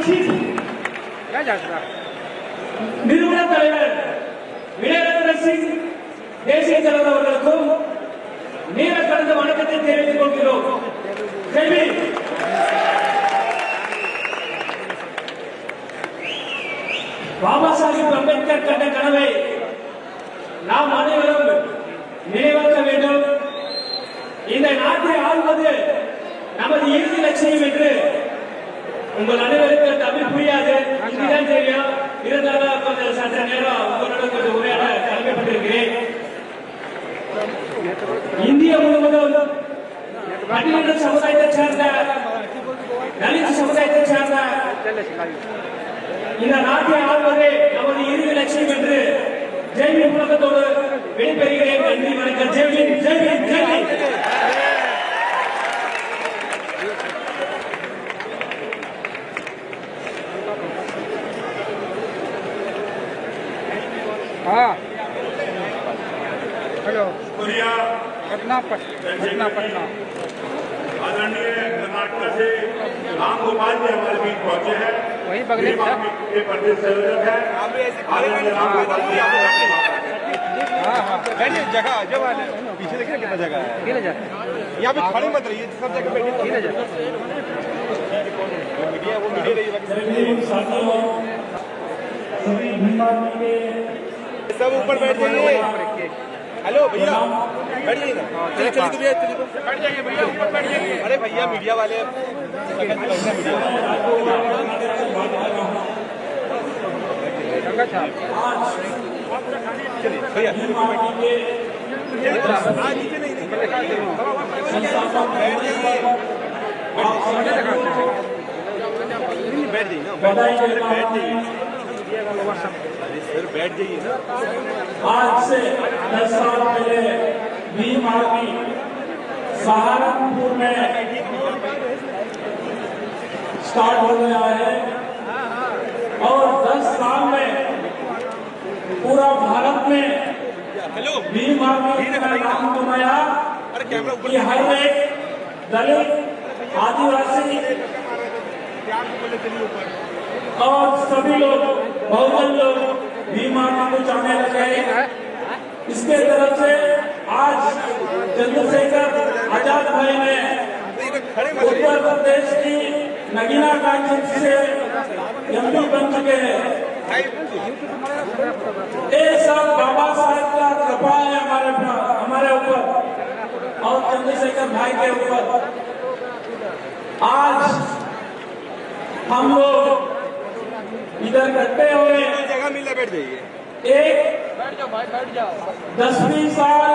Chief நிறுவன தலைவர் வினயரத்ன சிங் தேசிய தலைவர் அவர்களுக்கும் நீர கடந்த வணக்கத்தை தெரிவித்துக் கொள்கிறோம். பாபா சாஹிப் அம்பேத்கர் கண்ட கனவை நாம் அனைவரும் நினைவாக்க வேண்டும். இந்த நாட்டை ஆள்வது நமது இறுதி லட்சியம் என்று உங்கள் அனைவருக்கு தமிழ் புரியாது, இதுதான் தெரியும். இருந்தாலும் கொஞ்சம் சற்ற நேரம் உங்களுடன் கொஞ்சம் உரையாட கடமைப்பட்டிருக்கிறேன். இந்திய முழுவதும் பட்டியலின சமுதாயத்தை சேர்ந்த தலித் சமுதாயத்தை சேர்ந்த இந்த நாட்டை ஆள்வதே நமது இறுதி லட்சியம் என்று ஜெய்வின் முழக்கத்தோடு வெளிப்பெறுகிறேன். நன்றி, வணக்கம். ஜெய்வின் ஜெய்வின் ஜெய்வின். हेलो पटना पटना आदरणीय कर्नाटक से राम गोपाल जी हमारे बीच पहुंचे हैं। वही बगले के प्रदेश संयोजक है आदरणीय राम गोपाल जी। बैठिए, जगह जो वाले पीछे देखिए कितना जगह है। यहाँ पे खड़े मत रहिए, सब जगह बैठिए। मीडिया वो मीडिया रही सब ऊपर बैठ जाइए। हेलो भैया बैठिए ना, चलिए चलिए भैया बैठ जाइए भैया, ऊपर बैठ जाइए। अरे भैया मीडिया वाले चलिए भैया नीचे नहीं बैठ जाइए ना, बैठ जाइए सर, बैठ जाइए ना। आज से 10 साल पहले भीम आर्मी सहारनपुर में स्टार्ट हो गया है और 10 साल में पूरा भारत में भीम आर्मी का नाम कमाया कि हर एक दलित, आदिवासी और सभी लोग, बहुजन लोग भीम आर्मी को जाने लगे। इसके तरफ से आज चंद्रशेखर आजाद भाई ने उत्तर प्रदेश की नगीना कांची से एमपी बन चुके हैं। ये सब बाबा साहब का कृपा है हमारे ऊपर और चंद्रशेखर भाई के ऊपर। आज हम लोग इधर इकट्ठे हुए, जगह मिल बैठ जाइए। एक 10वीं साल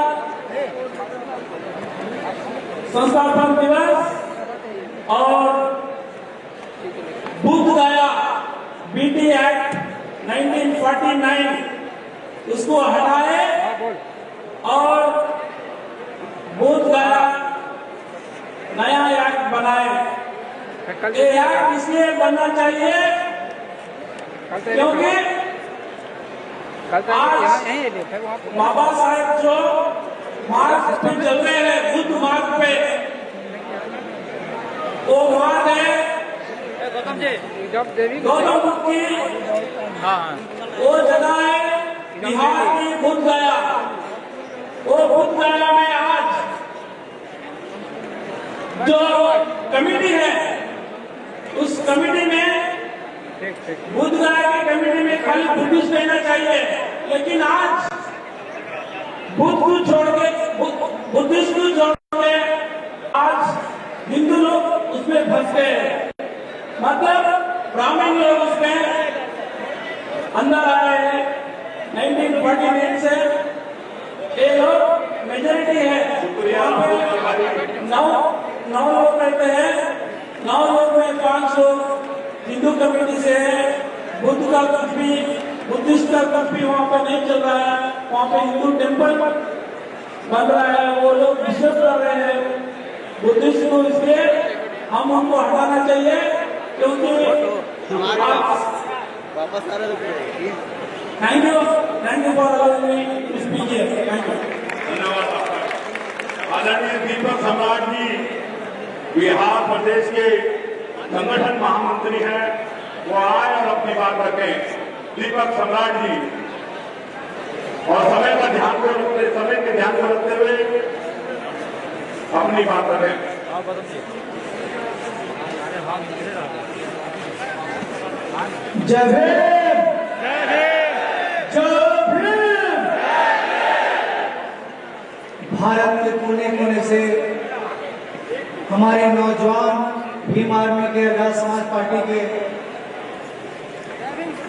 संस्थापन दिवस और बुद्ध गया बीटी एक्ट 1949 उसको हटाए और बुद्ध गया नया एक्ट बनाए। ये एक्ट इसलिए बनना चाहिए क्योंकि बाबा साहेब जो मार्ग पे चल रहे हैं, बुद्ध मार्ग पे, वो मार्ग है गौतम बुद्ध की, वो जगह है बिहार की बुद्ध गया। वो बुद्ध गया में आज जो कमेटी है, उस कमेटी में बुद्ध गया की कमेटी में खाली बुद्धिस्ट रहना चाहिए, लेकिन आज बुद्ध को छोड़ के, बुद्धिस्ट को छोड़ के आज हिंदू लोग उसमें फंस गए। मतलब ब्राह्मण लोग उसमें अंदर आ रहे हैं। 1949 से ये लोग मेजोरिटी है। नौ लोग रहते हैं, 9 लोग में 5 लोग हिंदू कम्युनिटी से है। बुद्ध का कुछ भी, बुद्धिस्ट का कुछ भी वहाँ पे नहीं चल रहा है। वहाँ पे हिंदू टेम्पल बन रहा है, वो लोग विश्वास कर रहे हैं बुद्धिस्ट को। इसलिए हम उनको हटाना चाहिए क्योंकि वापस आ रहे। Thank you for allowing me to speak here. Thank you. धन्यवाद। आदरणीय दीपक सम्राट जी बिहार प्रदेश के संगठन महामंत्री हैं वो आए और अपनी बात रखें। दीपक सम्राट जी, और समय के ध्यान को रखते हुए अपनी बात रखें। जय भीम, जय भीम। भारत के कोने कोने से हमारे नौजवान भीम आर्मी के आजाद समाज पार्टी के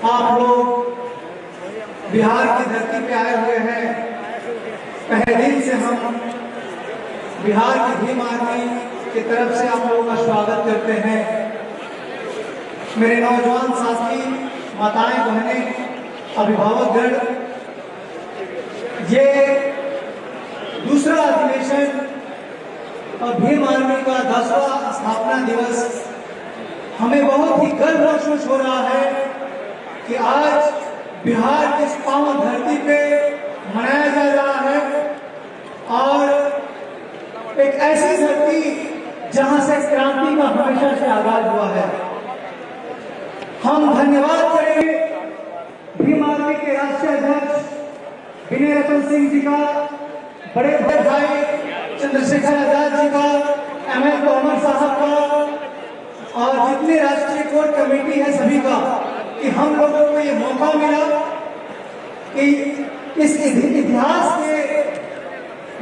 आप लोग बिहार की धरती पे आए हुए हैं। पहले दिन से हम बिहार की भीम आर्मी की तरफ से आप लोगों का स्वागत करते हैं। मेरे नौजवान साथी, माताएं, बहनें, अभिभावकगण, ये दूसरा अधिवेशन और भीम आर्मी का 10वां स्थापना दिवस हमें बहुत ही गर्व महसूस हो रहा है कि आज बिहार की इस पावन धरती पे मनाया जा रहा है, और एक ऐसी धरती जहां से क्रांति का हमेशा से आगाज हुआ है। हम धन्यवाद करेंगे भीम आर्मी के राष्ट्रीय अध्यक्ष विनय रतन सिंह जी का, बड़े भाई चंद्रशेखर आजाद जी का, एमएल तोमर साहब का, और जितने राष्ट्रीय कोर कमेटी है सभी का, कि हम लोगों को ये मौका मिला कि इस इतिहास के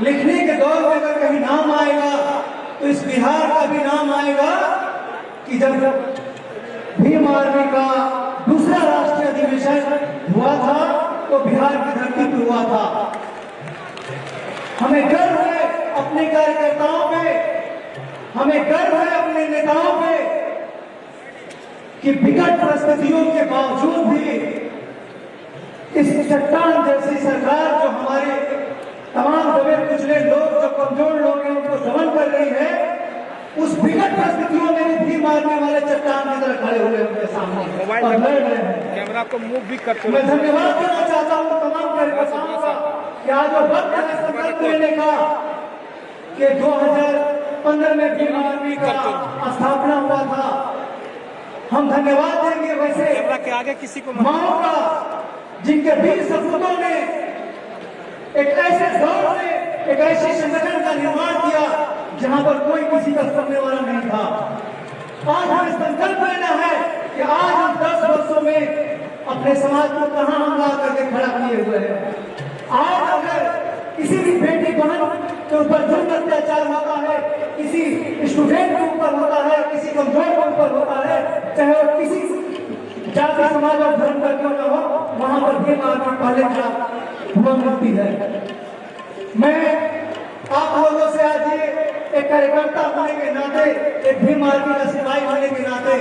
लिखने के दौर में अगर कहीं नाम आएगा तो इस बिहार का भी नाम आएगा कि जब भीम आर्मी का दूसरा राष्ट्रीय अधिवेशन हुआ था तो बिहार की धरती पर हुआ था। हमें गर्व है अपने कार्यकर्ताओं पे, हमें गर्व है अपने नेताओं पे कि विकट परिस्थितियों के बावजूद भी इस चट्टान जैसी सरकार जो हमारे तमाम दबे कुचले लोग, जो कमजोर लोग हैं, उनको दमन कर रही है, उस विकट परिस्थितियों में भी भीम आर्मी वाले चट्टान की तरह खड़े हुए उनके सामने और लड़ रहे हैं। कैमरा को मूव भी करते मैं धन्यवाद देना चाहता हूँ तमाम कार्यकर्ताओं का कि आज वो वक्त है संकल्प लेने का कि 2015 में भीम आर्मी का स्थापना हुआ था। हम धन्यवाद देंगे वैसे कैमरा के आगे किसी को माओ का, जिनके वीर सपूतों ने एक ऐसे दौर में एक ऐसे संगठन का निर्माण किया जहां पर कोई किसी का सुनने वाला नहीं था। आज हमें संकल्प लेना है कि आज हम 10 वर्षों में अपने समाज को कहां हम ला करके खड़ा किए हुए हैं। आज अगर किसी भी बेटी बहन के ऊपर जुल्म अत्याचार होता है, किसी स्टूडेंट के ऊपर होता है, किसी कमजोर के ऊपर होता है, चाहे वो किसी जाति समाज और धर्म का क्यों न हो, वहां पर भीम आर्मी पहले हुआ मिलती है। मैं आप लोगों से आज ये एक कार्यकर्ता होने के नाते, एक भीम आर्मी का सिपाही होने के नाते,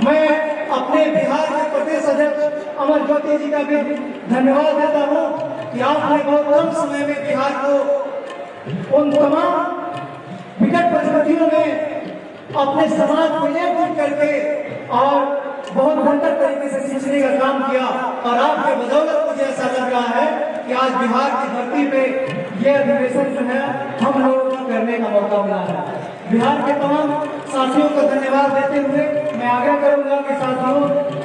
मैं अपने बिहार के प्रदेश अध्यक्ष अमर ज्योति जी का भी धन्यवाद देता हूँ कि आपने बहुत कम समय में बिहार को उन तमाम विकट परिस्थितियों में अपने समाज को एकजुट करके और बहुत बेहतर तरीके से सींचने का काम किया, और आपके बदौलत मुझे ऐसा लग रहा है कि आज बिहार की धरती पे ये अधिवेशन जो है हम लोगों को करने का मौका मिला है। बिहार के तमाम साथियों को धन्यवाद देते हुए मैं आग्रह करूंगा कि साथियों,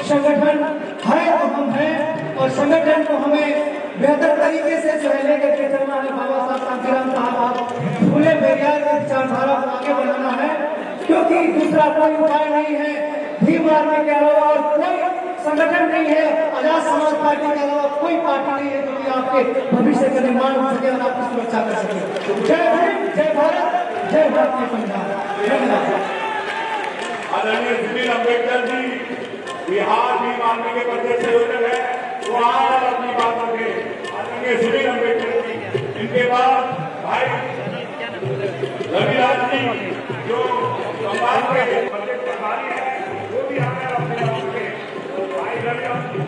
संगठन है तो हम हैं, और संगठन को हमें बेहतर तरीके से जो है लेकर के चलना है। बाबा साहब शांतिराम साहब फूले पेरियार की विचारधारा को आगे बढ़ाना है, क्योंकि दूसरा कोई उपाय नहीं है। भीम आर्मी के अलावा और कोई संगठन नहीं है, आजाद समाज पार्टी के अलावा कोई पार्टी नहीं है जो कि आपके भविष्य का निर्माण हो सके और आपकी सुरक्षा कर सके। जय भीम, जय भारत, जय भारतीय संविधान। धन्यवाद। आदरणीय सुनील अम्बेडकर जी बिहार भीम आर्मी के प्रदेश संयोजक है, वो आज अपनी बात रखे। आदरणीय सुनील अम्बेडकर जी, इनके बाद भाई रविराज जी जो संभाल के बजट प्रभारी है, वो भी हमें अपने रखेंगे। भाई रविराज जी,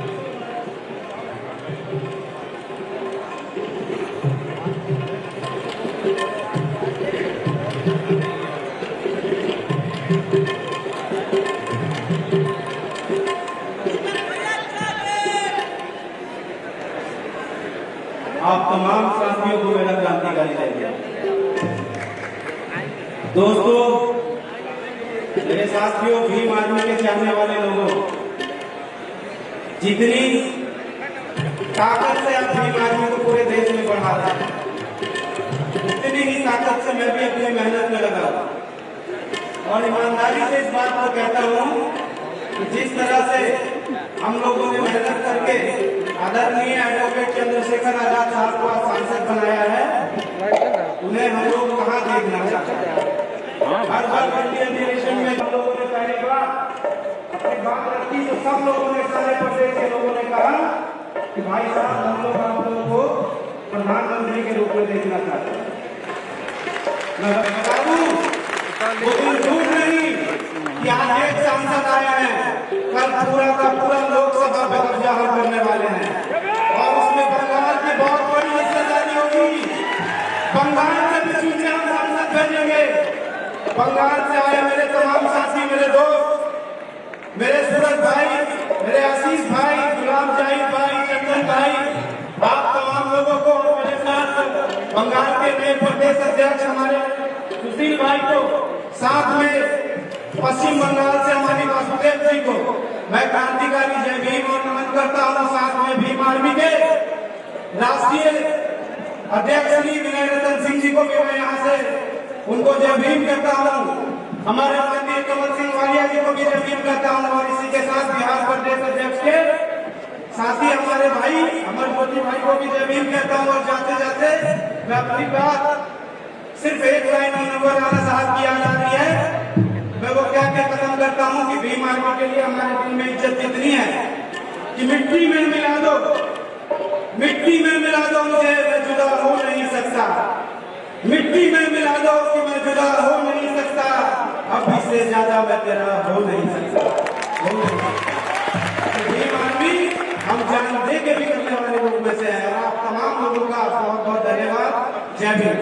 आप तमाम साथियों को मेरा क्रांतिकारी चाहिए। दोस्तों, मेरे साथियों, भीम आर्मी के चाहने वाले लोगों, जितनी ताकत से आप भीम आर्मी को पूरे देश में बढ़ा रहे हैं, उतनी ही ताकत से मैं भी अपनी मेहनत में लगा और ईमानदारी से इस बात को कहता हूँ कि जिस तरह से हम लोगों ने मेहनत करके आदरणीय एडवोकेट चंद्रशेखर आजाद साहब को सांसद बनाया है, उन्हें हम लोग कहाँ देखना चाहते हैं। हर वर्ग के अधिवेशन में हम लोगों ने पहली बार अपनी बात रखी तो सब लोगों ने, सारे प्रदेश के लोगों ने कहा कि भाई साहब हम लोग आप लोगों को प्रधानमंत्री के रूप में देखना चाहते हैं। मैं बता दूं, वो दिन झूठ नहीं कि आज एक सांसद आया है, कल पूरा का पूरा लोकसभा पे कब्जा हम करने वाले हैं और उसमें बंगाल की बहुत बड़ी हिस्सेदारी होगी। बंगाल से भी चुनकर हम सांसद भेजेंगे। बंगाल से आए मेरे तमाम साथी, मेरे दोस्त, मेरे सूरज भाई, मेरे आशीष भाई, गुलाम जाहिद भाई, चंदन भाई, आप तमाम लोगों को मेरे साथ बंगाल के नए प्रदेश अध्यक्ष हमारे सुशील भाई को, साथ में पश्चिम बंगाल से हमारी वासुदेव जी को मैं क्रांतिकारी जय भीम और नमन करता हूँ। साथ में भीम आर्मी के राष्ट्रीय अध्यक्ष श्री विनय रतन सिंह जी को भी मैं यहाँ से उनको जय भीम कहता हूँ। हमारे माननीय कमल सिंह वालिया जी को भी जय भीम कहता हूँ और इसी के साथ बिहार प्रदेश अध्यक्ष के साथ ही हमारे भाई अमर ज्योति भाई को भी जय भीम कहता हूँ। और जाते जाते मैं अपनी बात सिर्फ एक लाइन नंबर आना साहब की याद आ रही है, मैं वो क्या खत्म करता हूँ कि भीम आर्मी के लिए हमारे दिल में इज्जत कितनी है कि मिट्टी में मिला दो, मिट्टी में मिला दो मुझे, मैं जुदा हो नहीं सकता। मिट्टी में मिला दो कि मैं जुदा हो नहीं सकता, अब इससे ज्यादा मैं तेरा हो नहीं सकता, हो नहीं सकता। भीम आर्मी हम जान दे के भी करने वाले लोगों में से है। और आप तमाम लोगों का बहुत बहुत धन्यवाद। जय भीम।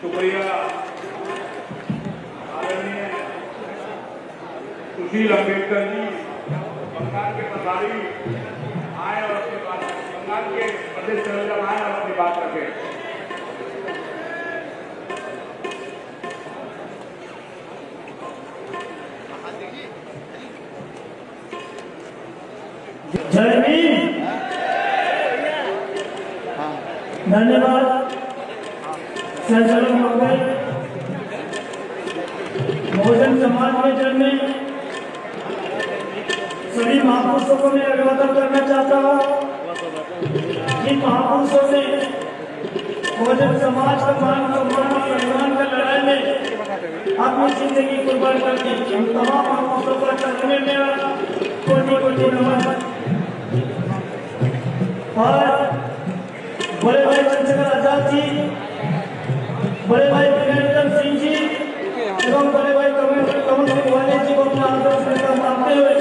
शुक्रिया आदरणीय सुशील अम्बेडकर जी, बंगाल के प्रभारी आए और अपनी बात, बंगाल के प्रदेश संयोजक आए और अपनी बात रखें। जय भीम। धन्यवाद संचालक महोदय। बहुजन समाज के जन्मे सभी महापुरुषों को मैं अभिवादन करना चाहता हूँ। इन महापुरुषों ने बहुजन समाज का मान सम्मान और सम्मान का लड़ाई में अपनी जिंदगी कुर्बान कर दी। हम तमाम महापुरुषों का चरणों में कोटि कोटि नमन। और बड़े भाई चंद्रशेखर आजाद जी, बड़े भाई विनय रतन सिंह जी एवं बड़े भाई कमल सिंह वाले जी को अपना आदर्श नेता मानते हुए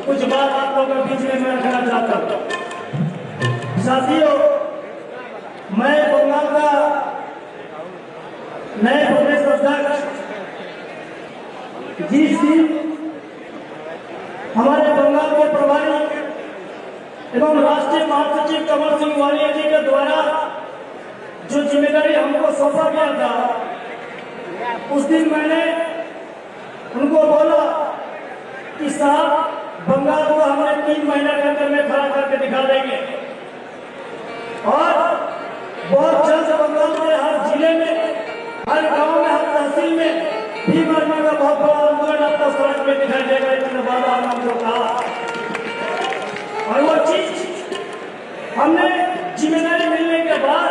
कुछ बात आप लोगों के बीच में मैं रखना चाहता हूँ। साथियों, मैं बंगाल का नए प्रदेश अध्यक्ष जी हमारे बंगाल के प्रभारी एवं राष्ट्रीय महासचिव कमल सिंह वालिया जी के द्वारा जो जिम्मेदारी हमको सौंपा गया था, उस दिन मैंने उनको बोला कि साहब बंगाल को हमने 3 महीने के अंदर में खड़ा करके दिखा देंगे और बहुत जल्द बंगाल के हर जिले में, हर गांव में, हर तहसील में भीम आर्मी का बहुत बड़ा आंदोलन आपको सड़क में दिखाई देगा। इतना वादा हमने कहा और वो चीज हमने जिम्मेदारी मिलने के बाद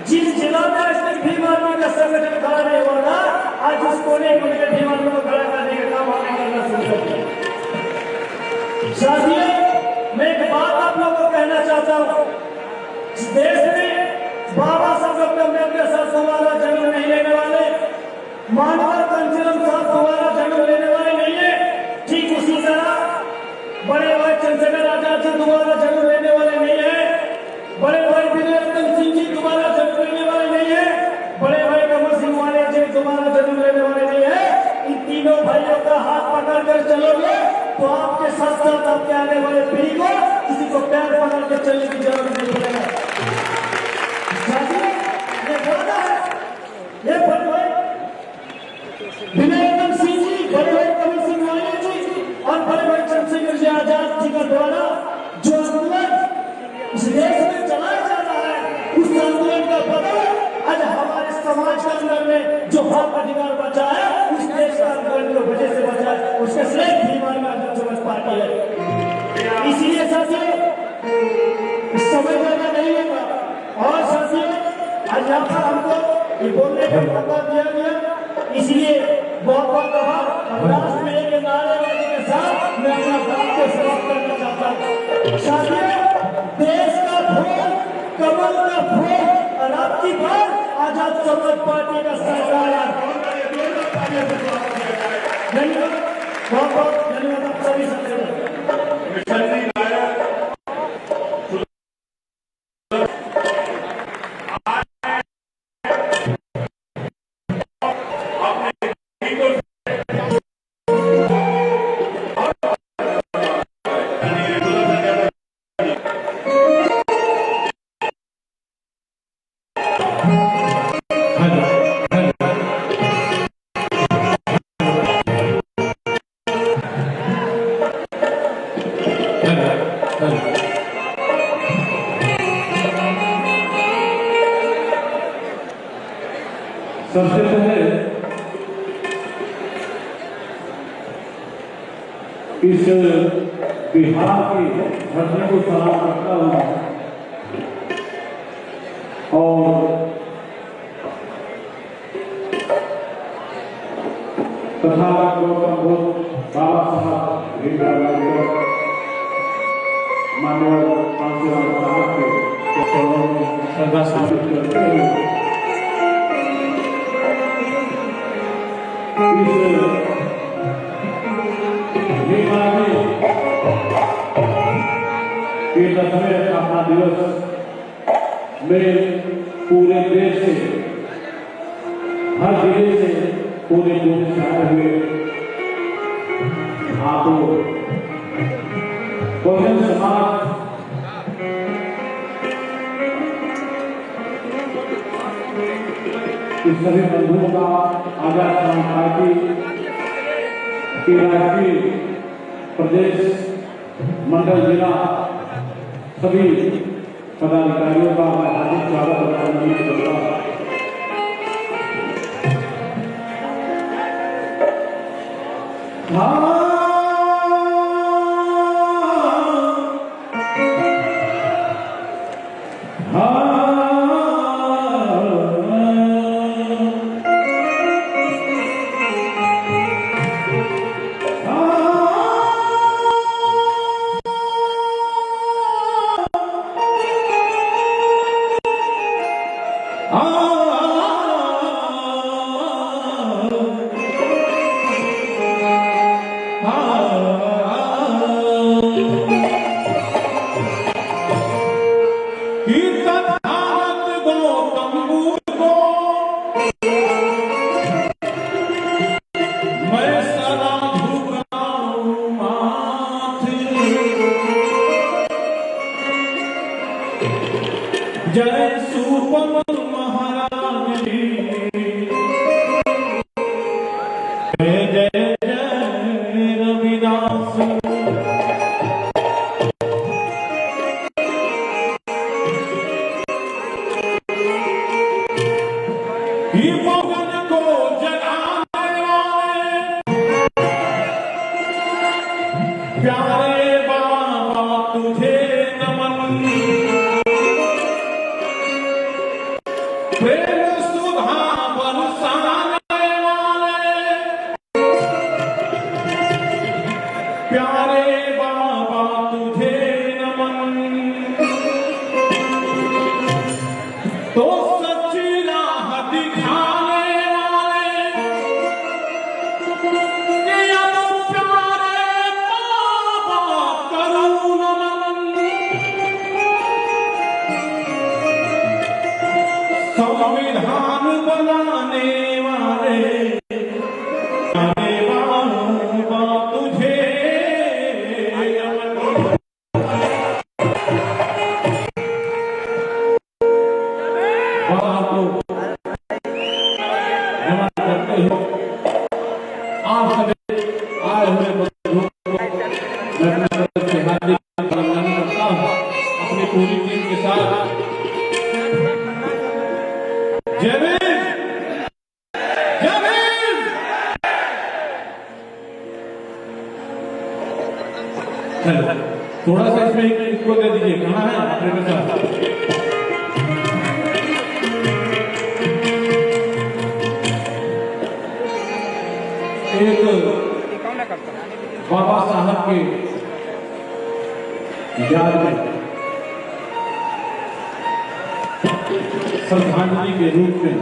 जिस जिला में आज तक भीम आर्मी का संगठन खड़ा नहीं हुआ था, आज उस कोने में भीम आर्मी को खड़ा करने का काम हमने करना शुरू कर दिया। साथियों, मैं एक बात आप लोगों को कहना चाहता हूँ, इस देश में बाबा साहब डॉक्टर अम्बेडकर साहब दोबारा जन्म नहीं लेने वाले, मानवर कंचन साहब दोबारा जन्म लेने वाले नहीं है। ठीक उसी तरह बड़े भाई चंद्रशेखर आजाद जी दोबारा जन्म लेने वाले नहीं है, बड़े भाई विनय रतन सिंह जी दोबारा जन्म लेने वाले नहीं है, बड़े भाई कमल सिंह वाले जी दोबारा जन्म लेने वाले नहीं है। इन तीनों भाइयों का हाथ पकड़ कर चलोगे तो आपके साथ साथ आपके आने वाले पीढ़ी को किसी को पैर पकड़ कर चलने की जरूरत नहीं पड़ेगा। ये वादा है, ये बड़े भाई विनय द्वारा जो आंदोलन इस देश में चलाया जा रहा है, उस आंदोलन का बदल आज हमारे समाज के अंदर में जो हक अधिकार बचा है, उस देश का आंदोलन की वजह से बचा है, उसका श्रेय भीमानी महाजन समाज पार्टी है। इसीलिए साथियों इस समय ज्यादा नहीं होगा और साथियों आज यहाँ पर हमको ये बोलने का मौका दिया गया, इसलिए बहुत बहुत आभार। राष्ट्र में एक नारेबाजी के साथ मैं अपना बात को समाप्त करना चाहता हूँ। साथियों देश का भोग, कमल का भोग और आपकी बात आजाद समाज पार्टी का सरकार है। धन्यवाद, बहुत बहुत धन्यवाद आप सभी सबसे। सबसे पहले इस बिहार की धरती को सलाम करता हूँ और तथागत गौतम बुद्ध, बाबा साहब भीमराव अम्बेडकर, माननीय कांशीराम साहब के चरणों में श्रद्धांजलि करते हैं। इस 10वें स्थापना दिवस में पूरे देश से, हर जिले से, पूरे देश से आए हुए आप बहुजन समाज इस सभी बंधुओं का आजाद समाज पार्टी की राष्ट्रीय प्रदेश मंडल जिला सभी पदाधिकारियों का मैं हार्दिक स्वागत और अभिनंदन करता हूं। चलो थोड़ा सा इसमें इसको दे दीजिए, कहाँ है ऑपरेटर साहब? एक बाबा साहब के याद में श्रद्धांजलि के रूप में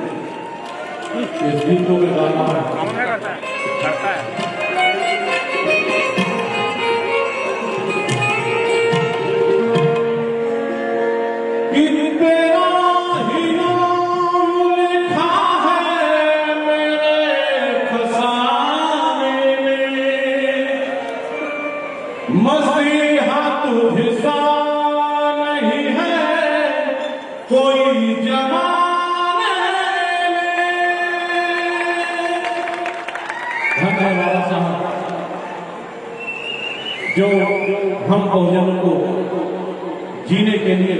इस गीतों में गाना है। मसीहा तुझसा नहीं है कोई जमाने में। धन्यवाद साहब, जो हम बहुजनों को जीने के लिए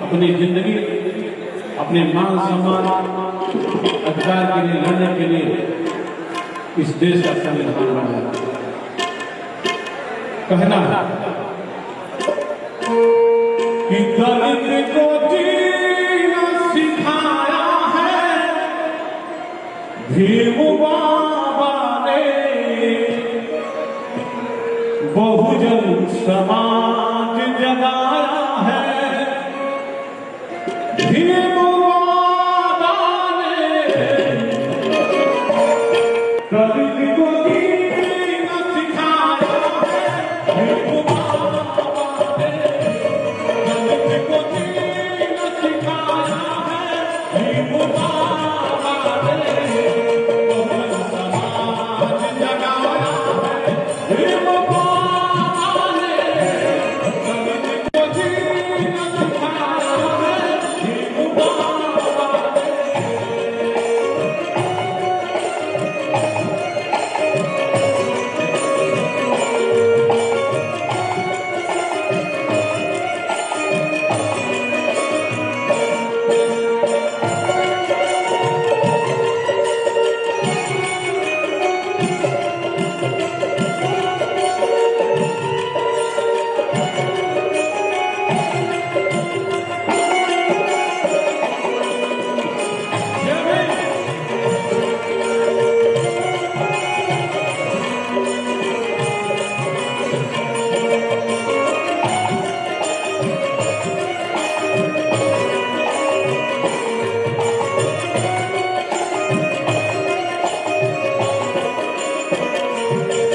अपनी जिंदगी, अपने मान सम्मान अधिकार के लिए लड़ने के लिए इस देश का संविधान बनाया। कहना कि दलित को जीना सिखाया है भीम बाबा ने, बहुजन समाज जगाया है भीम बाबा ने। दलित को जीना सिखाया है भीम बाबा ने, दलित को जीना सिखाया है भीम बाबा ने, बहुजन समाज जगाया है भीम बाबा ने, दलित को जीना सिखाया है भीम बाबा ने।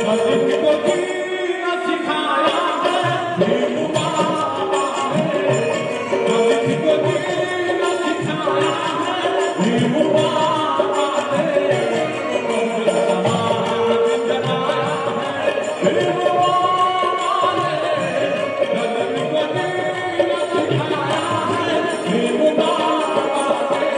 दलित को जीना सिखाया है भीम बाबा ने, दलित को जीना सिखाया है भीम बाबा ने, बहुजन समाज जगाया है भीम बाबा ने, दलित को जीना सिखाया है भीम बाबा ने।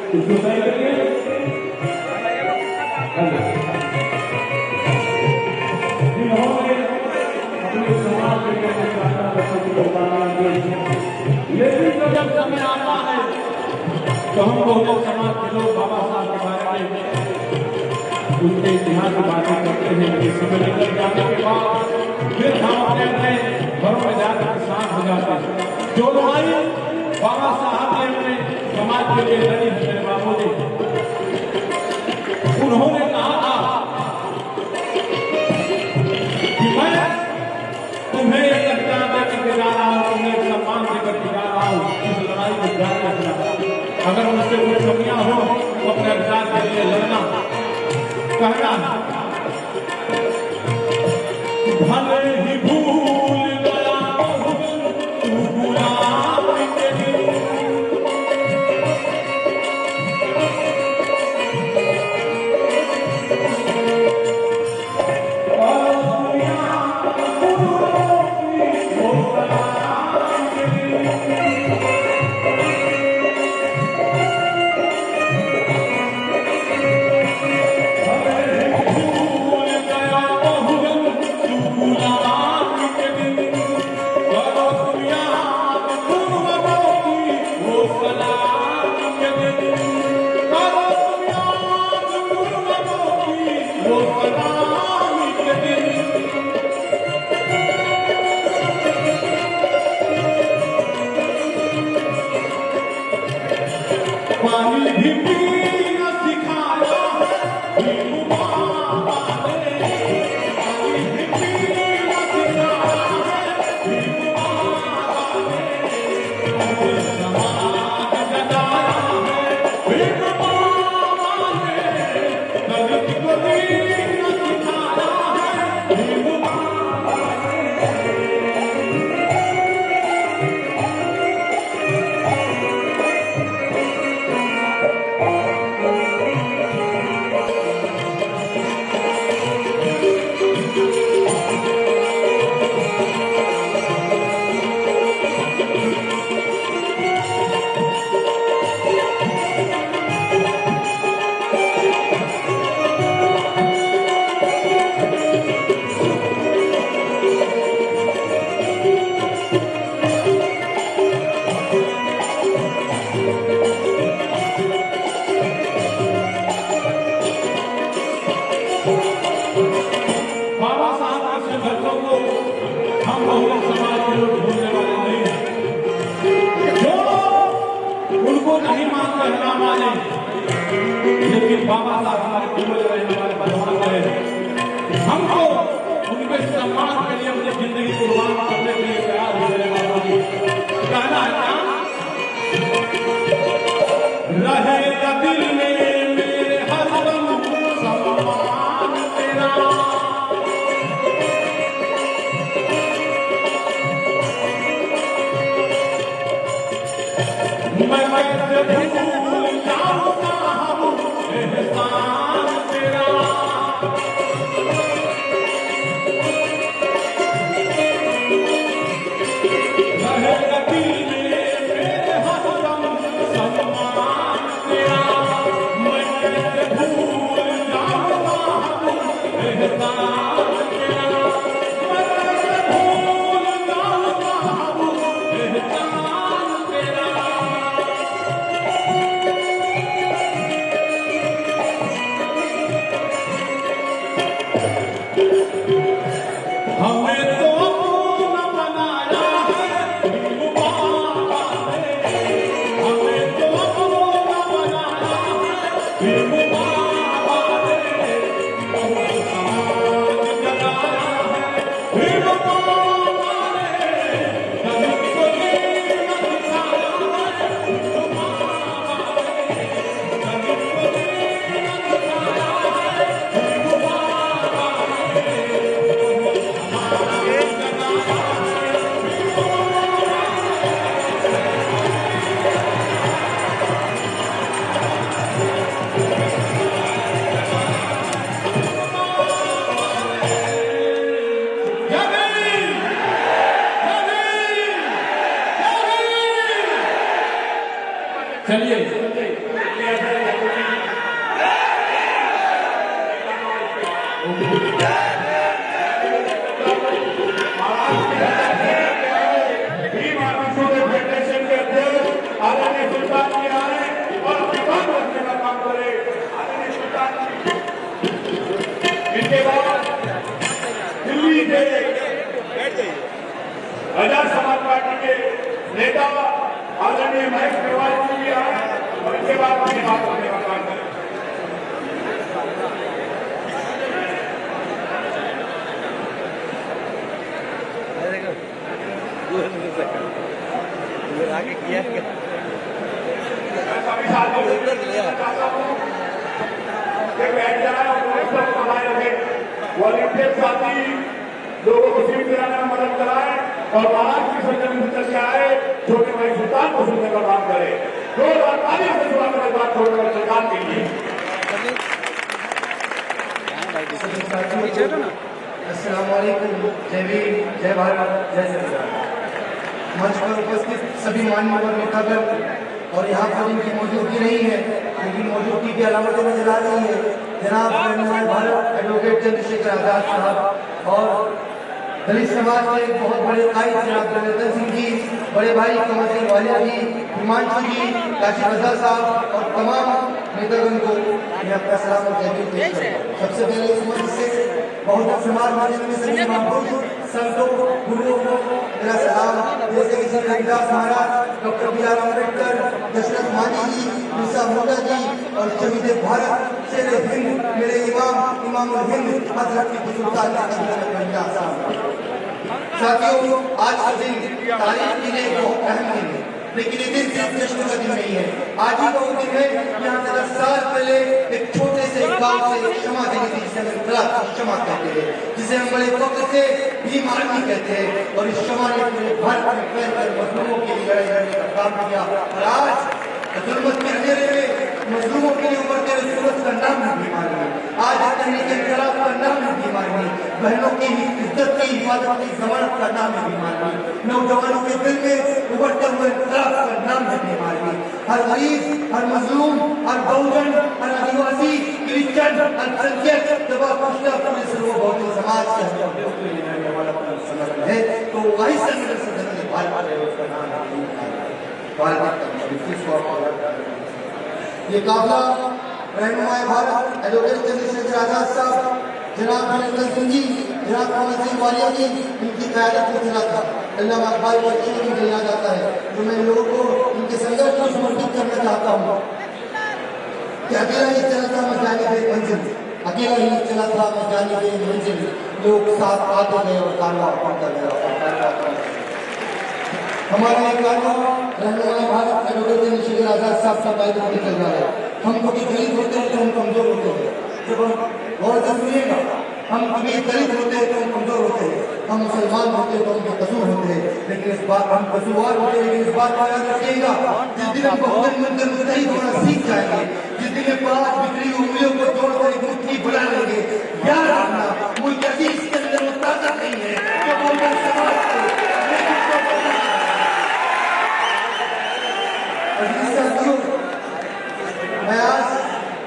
इसको सही करिए। इन्होंने अपने समाज के लिए लेकिन जब समय आता है तो हम बहुजन समाज के लोग बाबा साहब के बारे में उनके इतिहास की बातें करते हैं कि समय निकल जाने के बाद फिर हम अपने घरों में जाकर शांत हो जाते हैं। जो लड़ाई बाबा साहब ने अपने समाज के लिए लड़ी, मेरे बाबू जी, उन्होंने कहा था कि मैं तुम्हें एक अधिकार देकर जा रहा हूँ, तुम्हें एक सम्मान देकर जा रहा हूँ, इस लड़ाई को जारी रखना। अगर मुझसे कोई कमियां हो तो अपने अधिकार के लिए लड़ना। कहना भले ही भूल गया तू गुलामी के दिन, पानी भी पीना सिखाया भीम बाबा ने, पानी भी पीना सिखाया भीम बाबा ने, समाज जगाया है भीम बाबा ने, दलित को जीना सिखाया है भीम बाबा ने। बाबा साहब के संघर्षों को हम बहुजन समाज के लोग भूलने वाले नहीं हैं। जो उनको नहीं मानते हैं ना माने, लेकिन बाबा साहब हमारे पूर्वज रहे, हमारे भगवान रहे। हमको उनके सम्मान के लिए अपनी जिंदगी कुर्बान करने के लिए तैयार हो गए। बाबा जी कहना है क्या? रहेगा दिल में मेरे हरदम सम्मान तेरा, मैं कैसे भूल जाऊं साहब एहसान तेरा। रहेगा दिल में मेरे हरदम सम्मान तेरा, मैं कैसे भूल जाऊं साहब एहसान तेरा, मैं कैसे भूल जाऊं साहब एहसान तेरा। हमें तो अपना बनाया है भीम बाबा ने, हमें तो अपना बनाया है भीम बाबा ने, समाज जगाया है भीम बाबा ने, दलित को जीना सिखाया है भीम बाबा ने, दलित को जीना सिखाया है भीम बाबा ने। चलिए भीम आर्मी फेडरेशन के अध्यक्ष आदरणीय सुल्तान जी आए और विधान रखने का काम करे। आदरणीय सुल्तान जी, इनके बाद दिल्ली से आजाद समाज पार्टी के नेता आदरणीय महेश अग्रवाल जी भी आए और इनके बाद अपनी बात करने का काम करें। आगे किया वॉलंटियर साथी लोगों को सीट दिलाने में मदद कराए और बारात की सज्जन निकल के आए, छोटे भाई सुल्तान को सुनने का काम करे। 2022 से शुरुआत में बात छोड़कर सरकार के लिए अस्सलाम वालेकुम, जय भीम, जय भारत, जय संविधान। मंच पर उपस्थित सभी मान्यवर नेतागण और यहाँ पर इनकी मौजूदगी नहीं है, लेकिन मौजूदगी की अलामतें नजर आ रही है। जनाब रहनुमाए भारत एडवोकेट चंद्रशेखर आजाद साहब और दलित समाज के बहुत बड़े कायद जनाब जनार्दन सिंह जी, बड़े भाई कमल सिंह वालिया जी, हिमांशु जी, काशी रजा साहब और तमाम नेतागण को मैं अपना सलाम और जय भीम पेश करता हूं। सबसे पहले इस मंच से बहुजन समाज मंच में सभी महापुरुष संतों गुरुओं को मेरा सलाम, जैसे कि Shri Ravidas Maharaj, doctor B R Ambedkar, Dashrath Manjhi ji, Birsa Munda ji और शहीद भारत शेर हिंद मेरे इमाम इमामुल हिंद हजरत सुल्तान साथियों, आज का दिन तारीख के लिए बहुत अहम दिन है, लेकिन ये दिन सिर्फ जश्न का दिन नहीं है। आज ही का वो दिन है यहाँ से 10 साल पहले एक छोटे से गांव से क्षमा देने की जिसे हम क्षमा कहते हैं, जिसे हम बड़े फख्र से भीम आर्मी कहते हैं, और इस क्षमा ने पूरे भारत में फैलकर मजलूमों के लिए लड़ाई लड़ने का काम किया। और आज जुल्मत के अंधेरे में मजलूमों के लिए उभरते हुए सूरज का नाम है भीम आर्मी। आज तहरीक इंकलाब का नाम है भीम आर्मी। बहनों की इज्जत की हिफाजत की जमानत का नाम है भीम आर्मी। नौजवानों के दिल में उभरते हुए इंकलाब का नाम है भीम आर्मी। हर गरीब, हर मजलूम, हर बहुजन, हर आदिवासी, क्रिश्चियन, अल्पसंख्यक दबा पूछता पूरे सर्व बहुजन समाज के लड़ने वाला संगठन है, तो वही संगठन भारत है, उसका नाम है भीम आर्मी। ये काफिला रहनुमाए भारत एडवोकेट चंद्रशेखर आजाद साहब, जनाब जनार्दन सिंह जी, जनाब कमल सिंह वालिया जी, इनकी क़यादत में चला था। अल्लाह अकबर को अच्छे दिन दिया जाता है, तो मैं लोगों को इनके संघर्ष को समर्पित करना चाहता हूँ कि अकेला ही चला था मैं जाने पे मंजिल, अकेला ही चला था मैं जाने पे मंजिल, लोग साथ आते गए और कारवां पड़ता गया। हमारा एक कारवां रहनुमाए भारत एडवोकेट चंद्रशेखर आजाद साहब का कायदे में चल रहा है। हम कभी गरीब होते हैं तो हम कमजोर होते हैं, जब हम गौर से सुनिएगा, हम कभी दलित होते हैं तो हम कमजोर होते हैं, हम मुसलमान होते हैं तो हम बेकसूर होते हैं, लेकिन इस बात हम कसूरवार होते हैं, लेकिन इस बात को याद रखिएगा, जिस दिन हम बहुजन मिलकर मुत्तहिद होना सीख जाएंगे, जिस दिन 5 बिखरी उंगलियों को जोड़कर एक मुट्ठी बना लेंगे, याद रखना मुल्क अजीज के अंदर वो ताकत नहीं है जो बहुजन समाज को मैं आज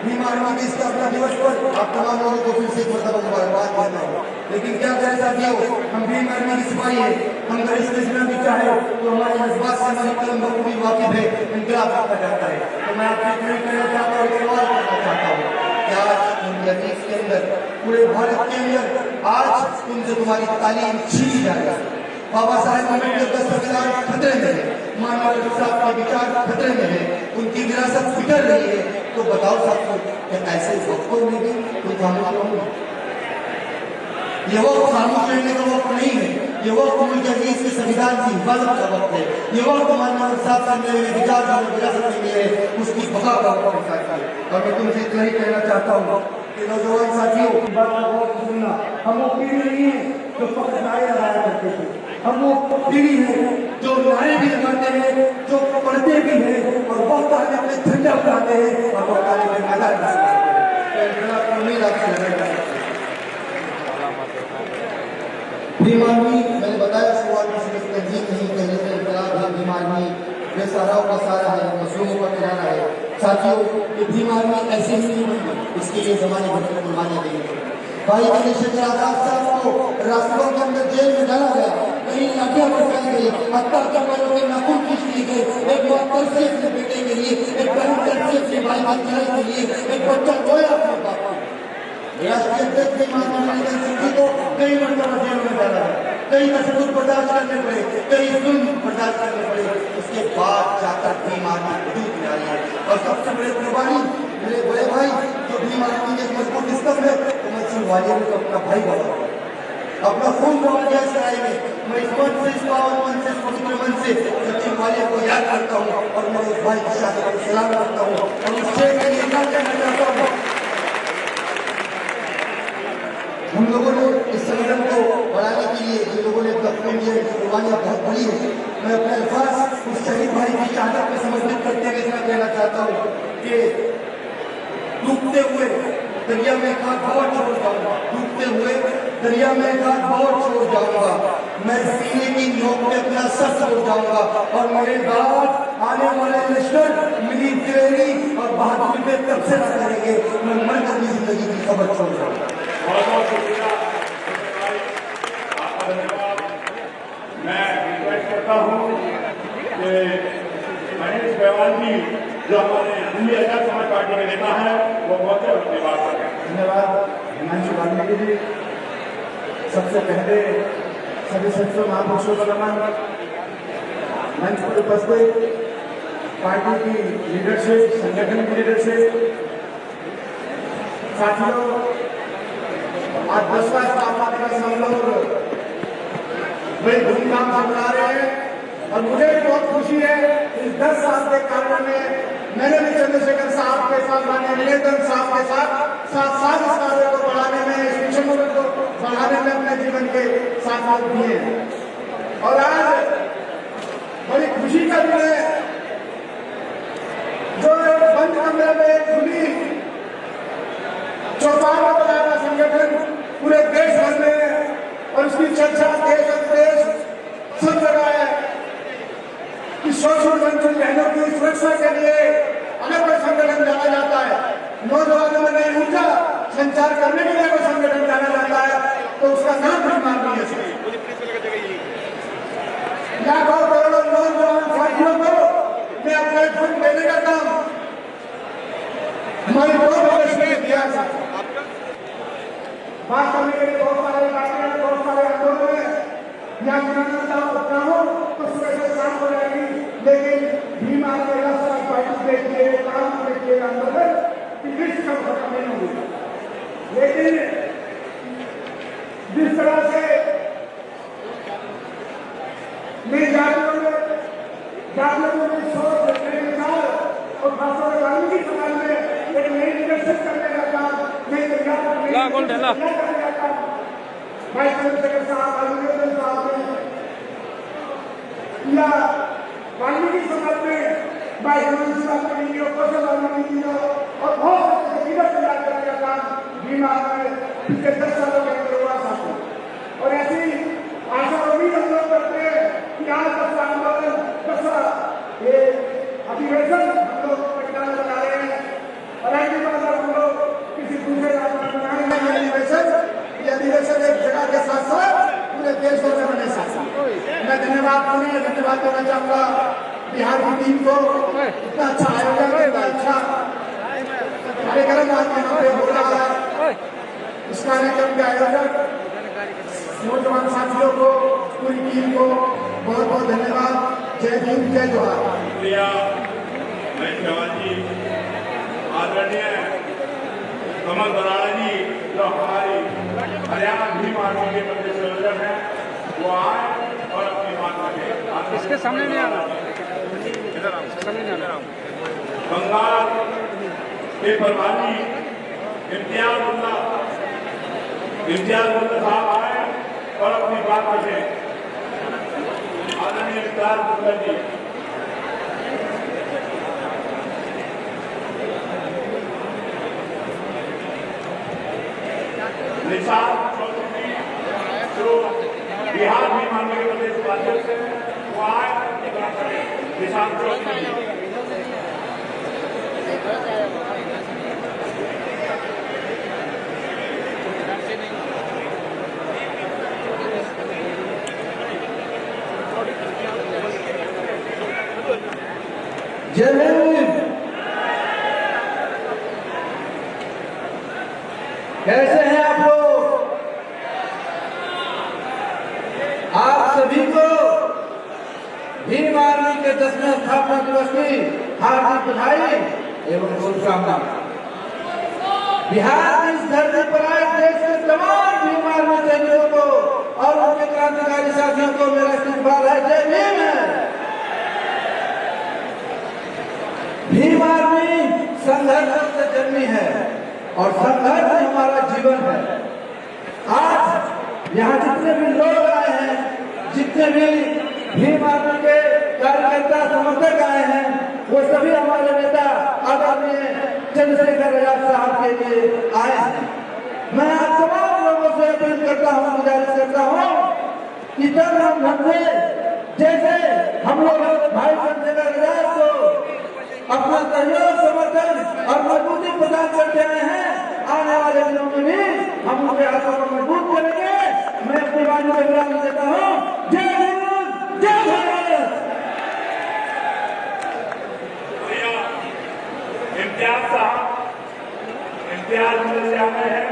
भीम आर्मी के स्थापना दिवस पर आप तमाम लोगों को फिर से एक मरतबा मुबारकबाद देता हूँ। लेकिन क्या करें साथियों, हम भीम आर्मी की सिपाही है, हम अगर इस देश में भी चाहे तो हमारे जज्बात से हमारी कलम बखूबी वाकिफ है, इनकलाब करना चाहता है। तो मैं आपसे इतना कहना चाहता हूँ, सवाल करना चाहता हूँ कि आज मुल्क के अंदर, पूरे भारत के अंदर आज तुमसे तुम्हारी तालीम छीनी जा रही है। बाबा साहेब अम्बेडकर का संविधान खतरे में है, मानव साहब के विचार खतरे में है, उनकी विरासत बिखर रही है। तो बताओ सबको कि ऐसे वक्तों में भी कोई खामोश रहूंगा? ये वक्त खामोश रहने का वक्त नहीं है, ये वक्त मुल्क अजीज के संविधान की हिफाजत का वक्त है, ये वक्त मानव साहब से मेरे विचार और विरासत के लिए उसकी बका का वक्त है। और मैं तुमसे इतना ही कहना चाहता हूँ कि नौजवान साथियों, बात सुनना, हम वो पीढ़ी नहीं है जो फक्त नारे लगाया करते थे, हम वो पीढ़ी है जो नारे भी लगाते हैं, जो पढ़ते भी हैं और वक्त आने में झंडा उठाते हैं और वक्त आने में मैदान में उम्मीद आपसे लड़ाई। भीम आर्मी मैंने बताया शुरुआत में सिर्फ तंजीम नहीं, कहने का इंकलाब है। भीम आर्मी बेसहाराओं का सहारा है, मजलूमों का किराना है। साथियों, ये भीम आर्मी ऐसे ही नहीं बनी, इसके लिए जमाने भर की कुर्बानियां देनी पड़ी। भाई चंद्रशेखर आजाद साहब को राष्ट्रों के अंदर जेल में डाला गया, कहीं लाठियां बरसाई गई, हत्या के वालों के नाखून खींच लिए गए, एक बात तरसी अपने बेटे के लिए, एक बहन तरसी अपने भाई भाई के लिए, एक बच्चा रोया अपने बाप को। राष्ट्रीय अध्यक्ष के नरेंद्र सिंह जी को कई मरतबा जेल में डाला है, कई तशद्दुद बर्दाश्त करने पड़े, कई जुल्म बर्दाश्त करने पड़े, उसके बाद जाकर भीम आर्मी हदूद में आई है। और सबसे बड़ी कुर्बानी मेरे बड़े भाई जो भीम आर्मी के मजबूत स्तंभ है, तो मैं सिंह ग्वालियर को अपना भाई गवा, अपना खून गवा दिया इस लड़ाई में। मैं इस मन से, इस पावन मन से, इस पवित्र मन से सचिन ग्वालियर को याद करता हूँ और मैं उस भाई की शादी को सलाम करता हूँ और उससे मैं ये कहना चाहता हूँ, हम लोगों ने इस संगठन को बढ़ाने के लिए जिन लोगों ने दफ्तर की कुर्बानियां बहुत बड़ी है, मैं अपने अल्फाज उस शहीद भाई की शहादत को समर्पित करते हुए इतना कहना चाहता हूँ कि डूबते हुए दरिया में एक हाथ बहुत छोड़ जाऊंगा, डूबते हुए दरिया में एक हाथ बहुत छोड़ जाऊंगा, मैं सीने की नोक पे अपना सर छोड़ जाऊंगा और मेरे बाद आने वाले लश्कर मिली दिलेरी और बहादुरी पे तबसरा करेंगे, मैं मर कर भी जिंदगी की खबर छोड़ जाऊंगा। बहुत बहुत शुक्रिया आपका, धन्यवाद। मैं रिक्वेस्ट करता हूँ कि महेश गहवाल जी जो हमारे दिल्ली आजाद समाज पार्टी के नेता है वो पहुंचे और अपनी बात करें। धन्यवाद हिमांशु वाल्मीकि जी। सबसे पहले सभी सदस्यों महापुरुषों का नमन, मंच पर उपस्थित पार्टी की लीडरशिप, संगठन की लीडरशिप, साथियों, आज 10वां स्थापना दिवस हम लोग बड़ी धूमधाम से मना रहे हैं और मुझे बहुत खुशी है इस 10 साल के कार्य में मैंने भी चंद्रशेखर साहब के साथ, माननीय निवेदन साहब के साथ इस कार्य को बढ़ाने में, इस मिशन को बढ़ाने में अपने जीवन के साथ दिए हैं। और आज बड़ी खुशी का दिन है जो एक बंद कमरे में खुली चौपाल में बनाया संगठन पूरे देश भर में और उसकी चर्चा देश और प्रदेश सब जगह है कि शोषण वंचित बहनों की सुरक्षा के लिए अलग अलग संगठन जाना जाता है, नौजवानों में नई ऊर्जा संचार करने के लिए कोई संगठन जाना जाता है तो उसका नाम भी माननीय है। लाखों करोड़ों नौजवान साथियों को मैं अपने फंड देने का काम हमारी बहुत किया था। बात करने के लिए बहुत सारे इलाके, बहुत सारे आंदोलन है, यहाँ करता हूँ तो सुबह से शाम हो जाएगी, लेकिन भीम आर्मी राष्ट्रीय पार्टी के लिए काम के आंदोलन किसी का खत्म नहीं होगा। लेकिन जिस तरह से मेरी जातियों में सोच, मेरे विचार और खासतौर पर वाल्मीकि समाज में एक नई लीडरशिप करने का काम, नई भाई चंद्रशेखर साहब, निवेदन साहब ने या वाल्मीकि समाज में भाई हिमांशु वाल्मीकि जी, कौशल वाल्मीकि जी और बहुत से लीडर तैयार करने का काम भीम आर्मी में पिछले 10 सालों के अंदर हुआ था। और ऐसी आशा उम्मीद हम लोग करते हैं कि आज का आंदोलन, ये अधिवेशन हम लोग पटना लगा रहे हैं और ऐसी बात हम लोग किसी दूसरे राज्य में बनाएंगे। ये अधिवेशन एक जगह के साथ साथ पूरे देश भर में बने साथ साथ। मैं धन्यवाद देना चाहूंगा बिहार की टीम को, इतना अच्छा आयोजन, इतना अच्छा कार्यक्रम आज यहाँ पे हो रहा है। इस कार्यक्रम के आयोजक नौजवान साथियों को, पूरी टीम को बहुत बहुत धन्यवाद। जय भीम, जय जोहार। शुक्रिया महेश गहवाल जी। आदरणीय कमल बराड़ा जी जो हमारी हरियाणा भीम आर्मी के प्रदेश संयोजक हैं, वो आए और अपनी बात रखें। इसके सामने नहीं आना, सामने नहीं आना। बंगाल के प्रभारी इम्तियाज मुल्ला साहब आए और अपनी बात रखें। आदरणीय इम्तियाज मुल्ला जी। निशांत चौधरी जो बिहार भीम आर्मी के प्रदेश उपाध्यक्ष हैं, वो आए और अपनी बात करें। निशांत चौधरी। जय भीम। कैसे हैं आप लोग? आप सभी को भीम आर्मी के 10वें स्थापना दिवस की हार्दिक बधाई एवं शुभकामनाएं। बिहार की इस धरती पर आए देश के तमाम भीम आर्मी सैनिकों को और उनके क्रांतिकारी साथियों को मेरा इस्तकबाल है। जय भीम है। भीम आर्मी संघर्ष से जन्मी है और संघर्ष हमारा जीवन है। आज यहाँ जितने भी लोग आए हैं, जितने भी भीम आर्मी के कार्यकर्ता समर्थक आए हैं, वो सभी हमारे नेता आदरणीय चंद्रशेखर आजाद साहब के लिए आए हैं। मैं आप तमाम लोगों से अपील करता हूँ, गुजारिश करता हूँ कि जब हम हमसे जैसे हम लोग भाई चंद्रशेखर आजाद को अपना सहयोग, समर्थन और मजबूती प्रदान करते आए हैं, आने वाले दिनों में भी हम उनके हाथों को मजबूत करेंगे। मैं अपनी वाणी को विराम देता हूँ। जय हिंद, जय भारत। इम्तियाज साहब, इम्तियाज मिल जाते हैं,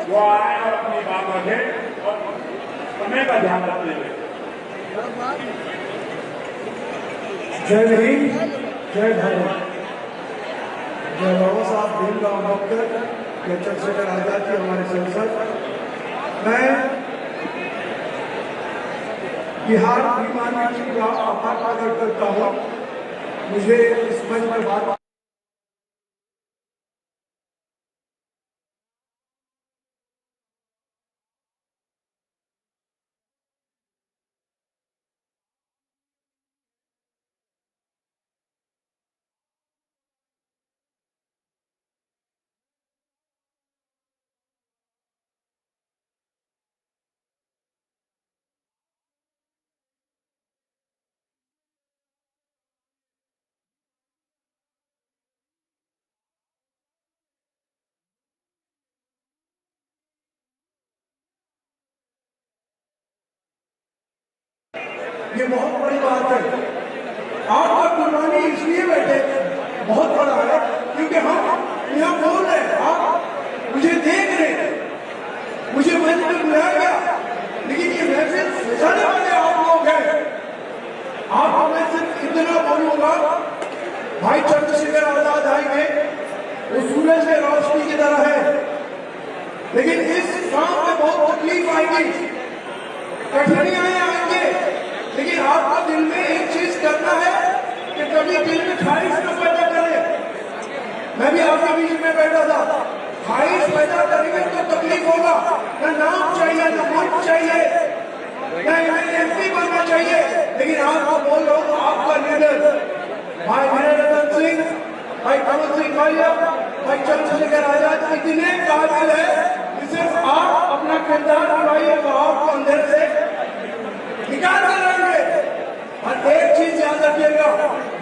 वो आए और अपनी बात रखें और समय का ध्यान रखते हुए। जय हिंद, जय भारत। जय बाबा साहब भीमराव अम्बेडकर, जय चंद्रशेखर आजाद जी हमारे सांसद। मैं बिहार भीम आर्मी का आभार प्रकट करता हूँ। मुझे इस मंच पर बात ये बहुत बड़ी बात है। आपका कुर्बानी इसलिए बैठे बहुत बड़ा है क्योंकि हम यहाँ बोल रहे हैं, आप मुझे देख रहे हैं, मुझे मंच में बुलाया गया, लेकिन ये महफिल सजाने वाले आप लोग हैं। आपको मैं सिर्फ इतना बोलूंगा, भाई चंद्रशेखर आजाद आएंगे, वो सूरज के रोशनी की तरह है, लेकिन इस काम में बहुत तकलीफ आएगी, कठिनाइयां आएंगे, लेकिन आपको दिल में एक चीज करना है कि कभी दिल में ख्वाहिश न पैदा करे। मैं भी आपके बीच में बैठा था, ख्वाहिश पैदा करेंगे तो तकलीफ होगा। न नाम चाहिए, न मंच चाहिए, न एमपी बनना चाहिए, लेकिन आपको बोल रहा हूँ, आपका लीडर भाई वीररतन सिंह, भाई कमल सिंह भैया, भाई चंद्रशेखर आजाद इतने काबिल है कि सिर्फ आप अपना किरदार निभाइए तो आपको अंदर से निकाल करेंगे। और एक चीज याद रखिएगा,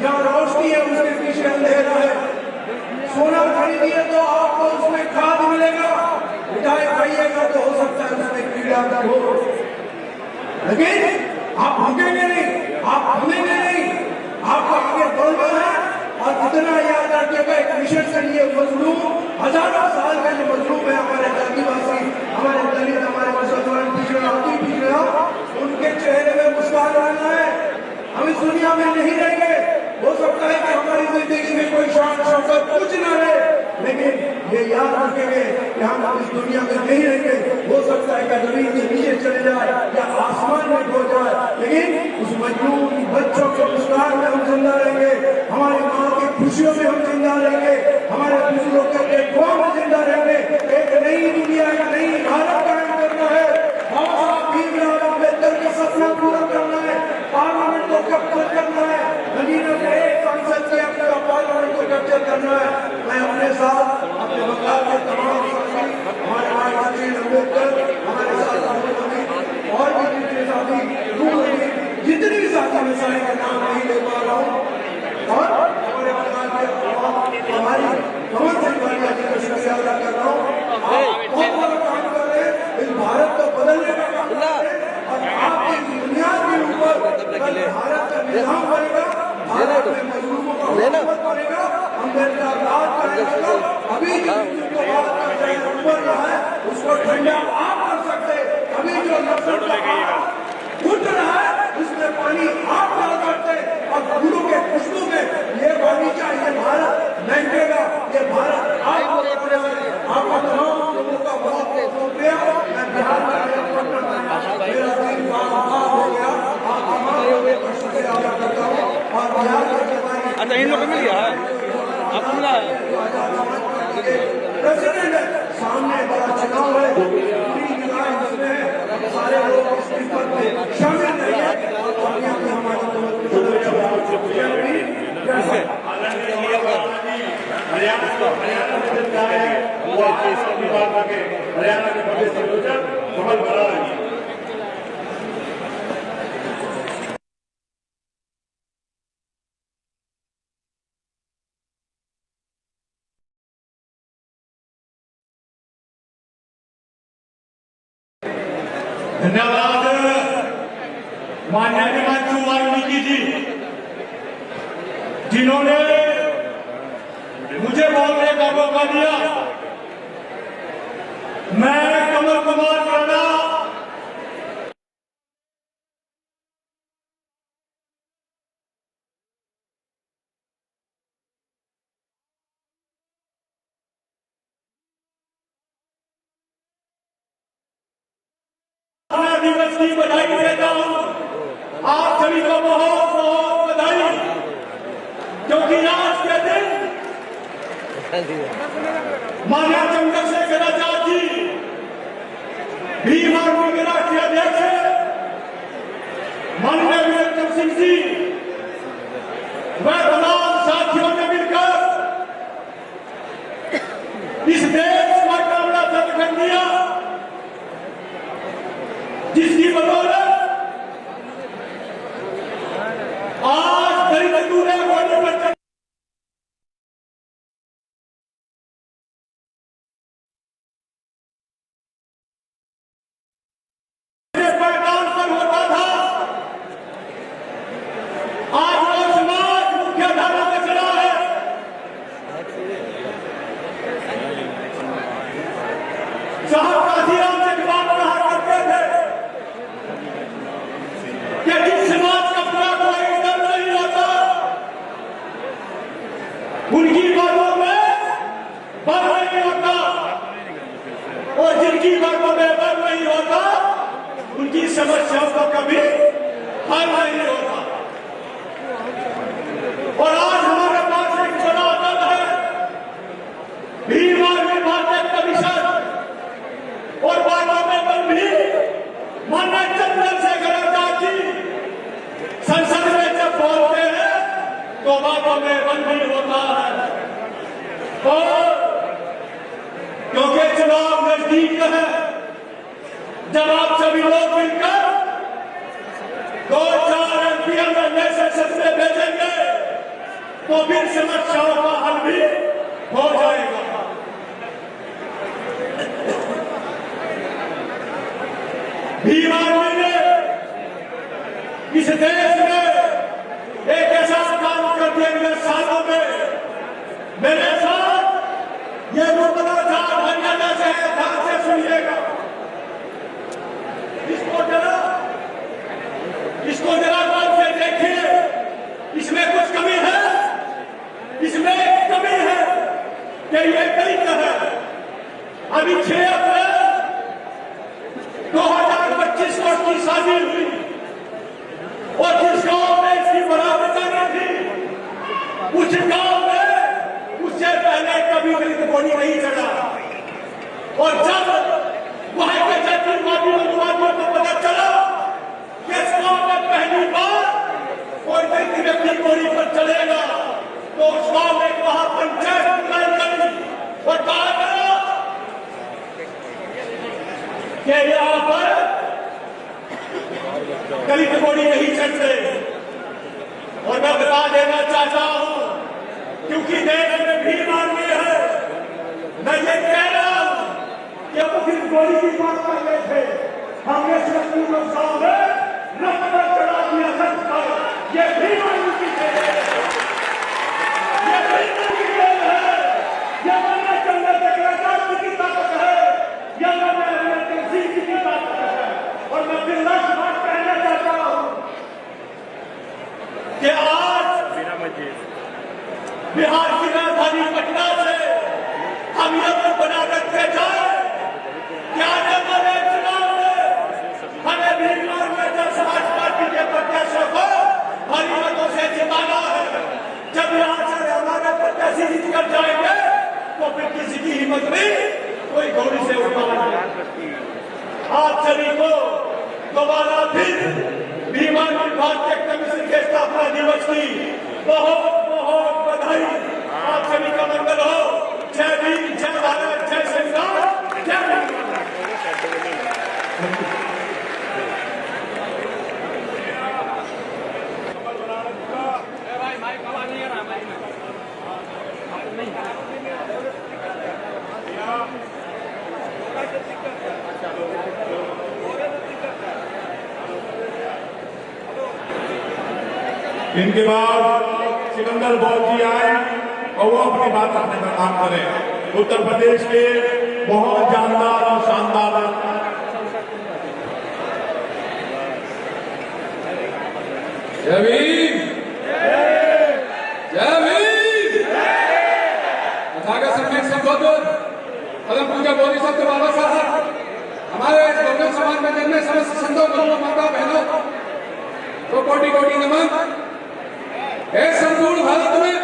जहाँ रोशनी है उसके पीछे अंधेरा है। सोना खरीदिए तो आपको उसमें खाद मिलेगा, मिठाई खाइएगा तो हो सकता है उसमें कीड़ा हो, लेकिन आप भूखेंगे नहीं, आप भूलेंगे नहीं, आपको आगे बढ़ना है। और इतना याद रखिएगा, एक मिशन के लिए मजलूम, हजारों साल का जो मजलूम है, हमारे आदिवासी, हमारे दलित, हमारे मुसलमान पिछड़ा, उनके चेहरे में मुस्कान आना है। हम इस दुनिया में नहीं रहेंगे, हो सकता है कि हमारी जिंदगी में कोई शान शौकत कुछ न रहे, लेकिन ये याद रखेंगे कि हम इस दुनिया में नहीं रहेंगे। हो सकता है कि जमीन के नीचे चले जाए या आसमान में खो जाए, लेकिन उस मजलूम बच्चों के मुस्कान में हम जिंदा रहेंगे, हमारी माँ की खुशियों में हम जिंदा रहेंगे, हमारे बुजुर्गों के दुआ में जिंदा रहेंगे। एक नई दुनिया, एक नई भारत कायम करना है। भीमराव अम्बेडकर का सपना पूरा करना है, पार्लियामेंट को कैप्चर करना है, नगीनों के एक सांसद के अपने पार्लियामेंट को कैप्चर करना है। मैं अपने साथ अपने बंगाल के तमाम साथी, हमारे भाई अम्बेडकर, हमारे साथ और भी जितने साथी, जितने भी साथी, मैं सारे का नाम नहीं ले पा रहा हूँ, और हमारे बंगाल के हमारी कमल सिंह भाटिया जी का शुक्रिया अदा कर रहा हूँ। बहुत बड़ा काम कर रहे हैं, इस भारत को बदलने का काम कर रहे हैं, और आपकी बुनियाद के ऊपर भारत का निजाम बनेगा, भारत में मजलूमों का हुकूमत बनेगा, अम्बेडकर राज करेगा। अभी जो भारत का जहर उभर रहा है उसको ठंडा आप कर सकते हैं। अभी जो नफरत का उठ रहा है उसमें पानी आप डाल सकते हैं, और फूलों के खुशबू में ये बगीचा, ये भारत महकेगा, ये भारत आपको तो इन लोगों ने लिया है आपको मिला है प्रेसिडेंट है, सामने बड़ा चुनाव है, पूरी निगाह इसमें है, सारे लोग इस पर शामिल रहिए और अपनी हमारी हरियाणा में जब जा रहे हैं वो आपकी बात आके हरियाणा के प्रदेश संयोजक कमल बना रही है। धन्यवाद माननीय हिमांशु वाल्मीकि जी, जिन्होंने मुझे बोलने का मौका दिया। मैं कमल कुमार राणा दिवस की बधाई देता हूं। आप सभी को बहुत बहुत बधाई, क्योंकि आज के दिन माननीय चंद्रशेखर आजाद जी, भीम आर्मी के राष्ट्रीय अध्यक्ष माननीय वीरेंद्र सिंह जी व तमाम साथियों ने मिलकर इस देश को इतना बड़ा संगठन दिया, जिसकी बदौलत आज दलित दूल्हे होने पर पैदान पर होता था, आज वो समाज मुख्य धारा में चला है। साहब काशीराम से बात कहा करते थे कि जिस समाज का पूरा कोई इज्जत नहीं होता, उनकी बातों में बल नहीं होता, और जिनकी बातों में बल नहीं होता उनकी समस्याओं का कभी हल नहीं होता। और आज हमारे पास एक बड़ा दल है, भीम आर्मी भारतीय कमीशन, और बातों में बल भी माननीय चंद्रशेखर आजाद जी संसद में जब बोलते हैं तो बातों में बल भी होता है। और क्योंकि चुनाव नजदीक है, जब आप सभी लोग मिलकर 2-4 MP एमएलए संसद में भेजेंगे तो फिर समस्याओं का हल भी हो जाएगा। भीम आर्मी ने इस देश में एक ऐसा काम कर दिया अगले सालों में। मेरे साथ ये मुकदमा हरियाणा से है, ध्यान से सुनिएगा। इसको जरा गौर से देखिए, इसमें कुछ कमी है, इसमें कमी है कि ये गलत है। अभी 6 अप्रैल 2025 को इसकी शादी हुई, और जिस गांव में इसकी बरात जानी थी, उस गांव में उससे पहले कभी दलित गोली नहीं चढ़ा। और जब वहां के जातिवादी लोगों को पता चला कि इस गांव में पहली बार कोई दलित व्यक्ति गोली पर चलेगा, तो उस गांव में वहां पंचायत बुलाई गई और कहा गया कि यहाँ पर दलित गोली नहीं चलते। और मैं बता देना चाहता हूं, क्योंकि देश में भीम आर्मी है, मैं ये कह रहा हूं कि अब सिर्फ गोली की बात कर रहे थे, हमने सिर्फ साहब में रक्त पर चढ़ा दिया रक्त पर। ये भीम आर्मी की देन है, ये भीम आर्मी की देन है, ये माननीय चंद्रशेखर आजाद जी की ताकत है, ये माननीय वीरेंद्र सिंह जी की ताकत है। और मैं फिर लास्ट बात कहना चाहता हूं कि आज बिहार की राजधानी पटना से हम यह बना रखते जाए कि आने वाले चुनाव में हमें भीम आर्मी समाज पार्टी के प्रत्याशियों को भारी मतों से जिताना है। जब और फिर किसी की हिम्मत में कोई घोड़ी से उठा। आप सभी को दोबारा फिर भीमा भारतीय कम्युनिस्ट के स्थापना दिवस की बहुत बहुत बधाई। आप सभी का मंगल हो। जय भीम, जय भारत, जय संविधान, जय भीम। इनके बाद सिकंदर बौद्ध जी आए और वो अपनी बात रखने का काम करें। उत्तर प्रदेश के बहुत जानदार और शानदार जय भीम, जय भीम। तथागत सम्यक संबोधन परम पूज्य बोधिसत्व बाबा साहब हमारे बहुजन समाज में जन्मे समस्त संतों, गुरुओं, माता बहनों को कोटि कोटि नमन। इस संपूर्ण भारत में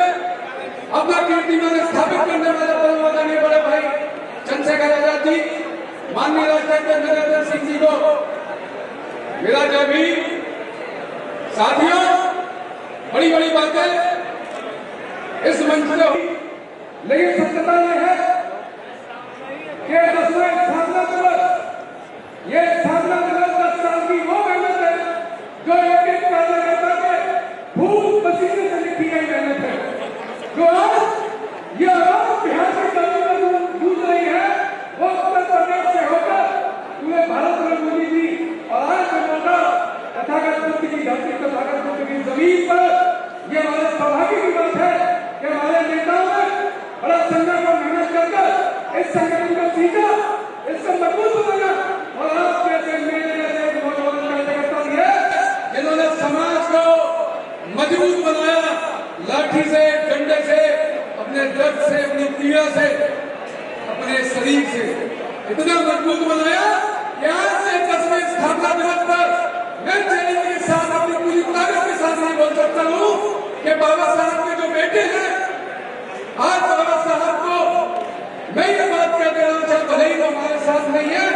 अपना कीर्तिमान स्थापित करने वाले परम आदरणीय बड़े भाई चंद्रशेखर आजाद जी, माननीय राष्ट्रपति नरेंद्र सिंह जी को मेरा जय भीम। साथियों, बड़ी बड़ी बातें इस मंच से हुई, लेकिन सत्यता यह है कि 10वें स्थापना दिवस, ये स्थापना दिवस 10 साल की वो मेहनत है जो एक एक कार्यकर्ता के खून पसीने से लिखी गई मेहनत है, जो आज ये आवाज बिहार की जमीन में गूंज रही है, वो उत्तर प्रदेश से होकर पूरे भारत में गूंजी थी। और आज का मौका तथागत बुद्ध की धरती, तथागत बुद्ध की जमीन पर, ये हमारे सौभाग्य की बात है कि हमारे नेताओं ने बड़ा संघर्ष और मेहनत कर इस संगठन को सीखा, इसको मजबूत बनाया। और आज जैसे मेरे जैसे नौजवान कार्यकर्ता दिए जिन्होंने समाज को मजबूत बनाया, लाठी से, डंडे से, अपने दर्द से, अपनी पीड़ा से, अपने शरीर से इतना मजबूत बनाया कि आज से 10वें स्थापना दिवस पर मैं चैलेंज के साथ अपनी पूरी ताकत के साथ नहीं बोल सकता हूँ कि बाबा साहब के जो बेटे हैं, आज बाबा साहब को मैं ये बात कह दे रहा हूँ, चाहे भले ही वो हमारे साथ नहीं है,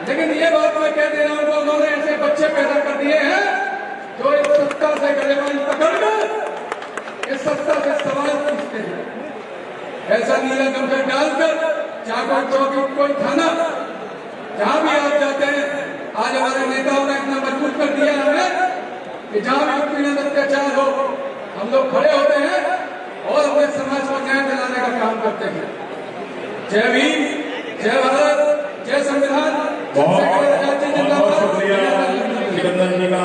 लेकिन ये बात मैं कह दे रहा हूँ कि उन्होंने ऐसे बच्चे पैदा कर दिए हैं जो इस सत्ता से गलेमारी पकड़कर इस सत्ता से सवाल पूछते हैं। ऐसा नीला गमछा डालकर चाहे चौकी, कोई थाना, जहां भी आप जाते हैं, आज हमारे नेताओं ने इतना मजबूत कर दिया हमें कि जहां भी उत्पीड़न, अत्याचार हो, हम लोग खड़े होते हैं और अपने समाज को न्याय दिलाने का काम करते हैं। जय भीम, जय भारत, जय संविधान। बहुत शुक्रिया सिकंदर जी का।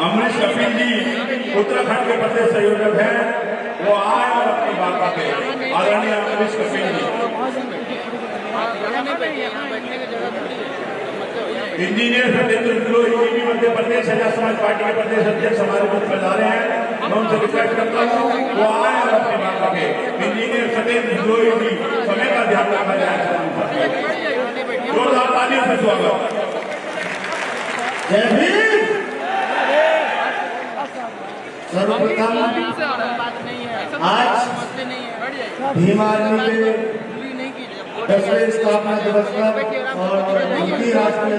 अमरीश कपिल जी उत्तराखंड के प्रदेश संयोजक हैं, वो आए और अपनी बात रखे। आदरणीय अमरीश कपिल जी। इंजीनियर सत्येंद्र गिलोई जी भी मध्य प्रदेश सजा समाज पार्टी के प्रदेश अध्यक्ष हमारे मंच में जा रहे हैं, मैं उनसे रिक्वेस्ट करता हूँ वो आए और अपनी बात रखे। इंजीनियर सत्येंद्र गिलोई जी, समय का ध्यान रखा जाए। जोरदार तालियों से स्वागत। जय भीम। सर्वप्रथम आज भीम आर्मी के 10वें स्थापना दिवस पर और उनकी राष्ट्रीय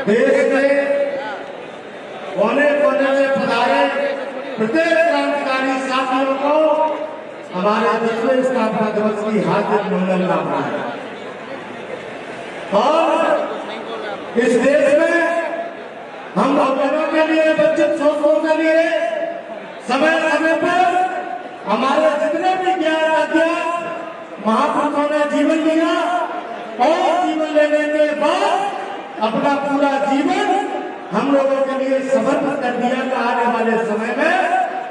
देश में कोने कोने में पधारे प्रत्येक क्रांतिकारी साथियों को हमारे 10वें स्थापना दिवस की हार्दिक मंगलकामनाएं। और इस देश में हम बहुजनों के लिए, बच्चों सोचों के लिए समय समय पर हमारे जितने भी ज्ञान अज्ञान महापुरुषों ने जीवन लिया और जीवन लेने के बाद अपना पूरा जीवन हम लोगों के लिए समर्पित कर दिया कि आने वाले समय में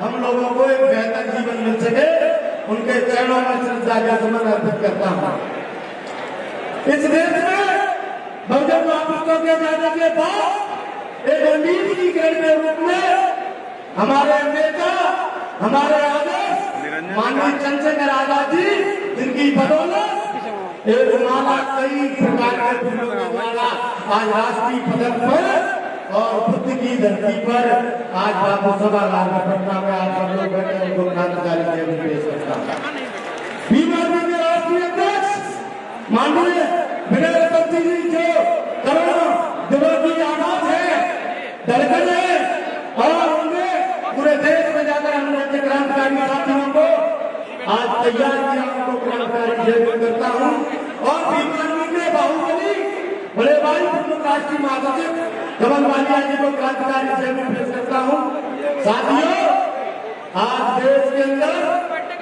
हम लोगों को एक बेहतर जीवन मिल सके। उनके चरणों में श्रद्धा का सुमन अर्पित करता हूँ। इस देश में बहुजन महापुरुषों के जाने के बाद एक उम्मीद की किरण के रूप में हमारे नेता, हमारे आदर्श माननीय चंद्रशेखर आजाद जी, जिनकी बदौलत एक माला कई प्रकार के फूलों के द्वारा आज राष्ट्रीय पदक पर और बुद्ध की धरती पर आज बापू सभागार में पटना में आप सब लोग बैठे उनको क्रांतिकारी पेश करता है। माननीय विनय रतन जी जो करोड़ों दिलों की आवाज है, धड़कन है, और उन्हें पूरे देश में जाकर हमने अपने क्रांतिकारी साथियों को आज तैयार किया, उनको क्रांतिकारी जय करता हूँ। और भीमराव के बाहुबली बड़े भाई राष्ट्रीय महासचिव कमल वालिया जी को क्रांतिकारी जय में पेश करता हूँ। साथियों, आज देश के अंदर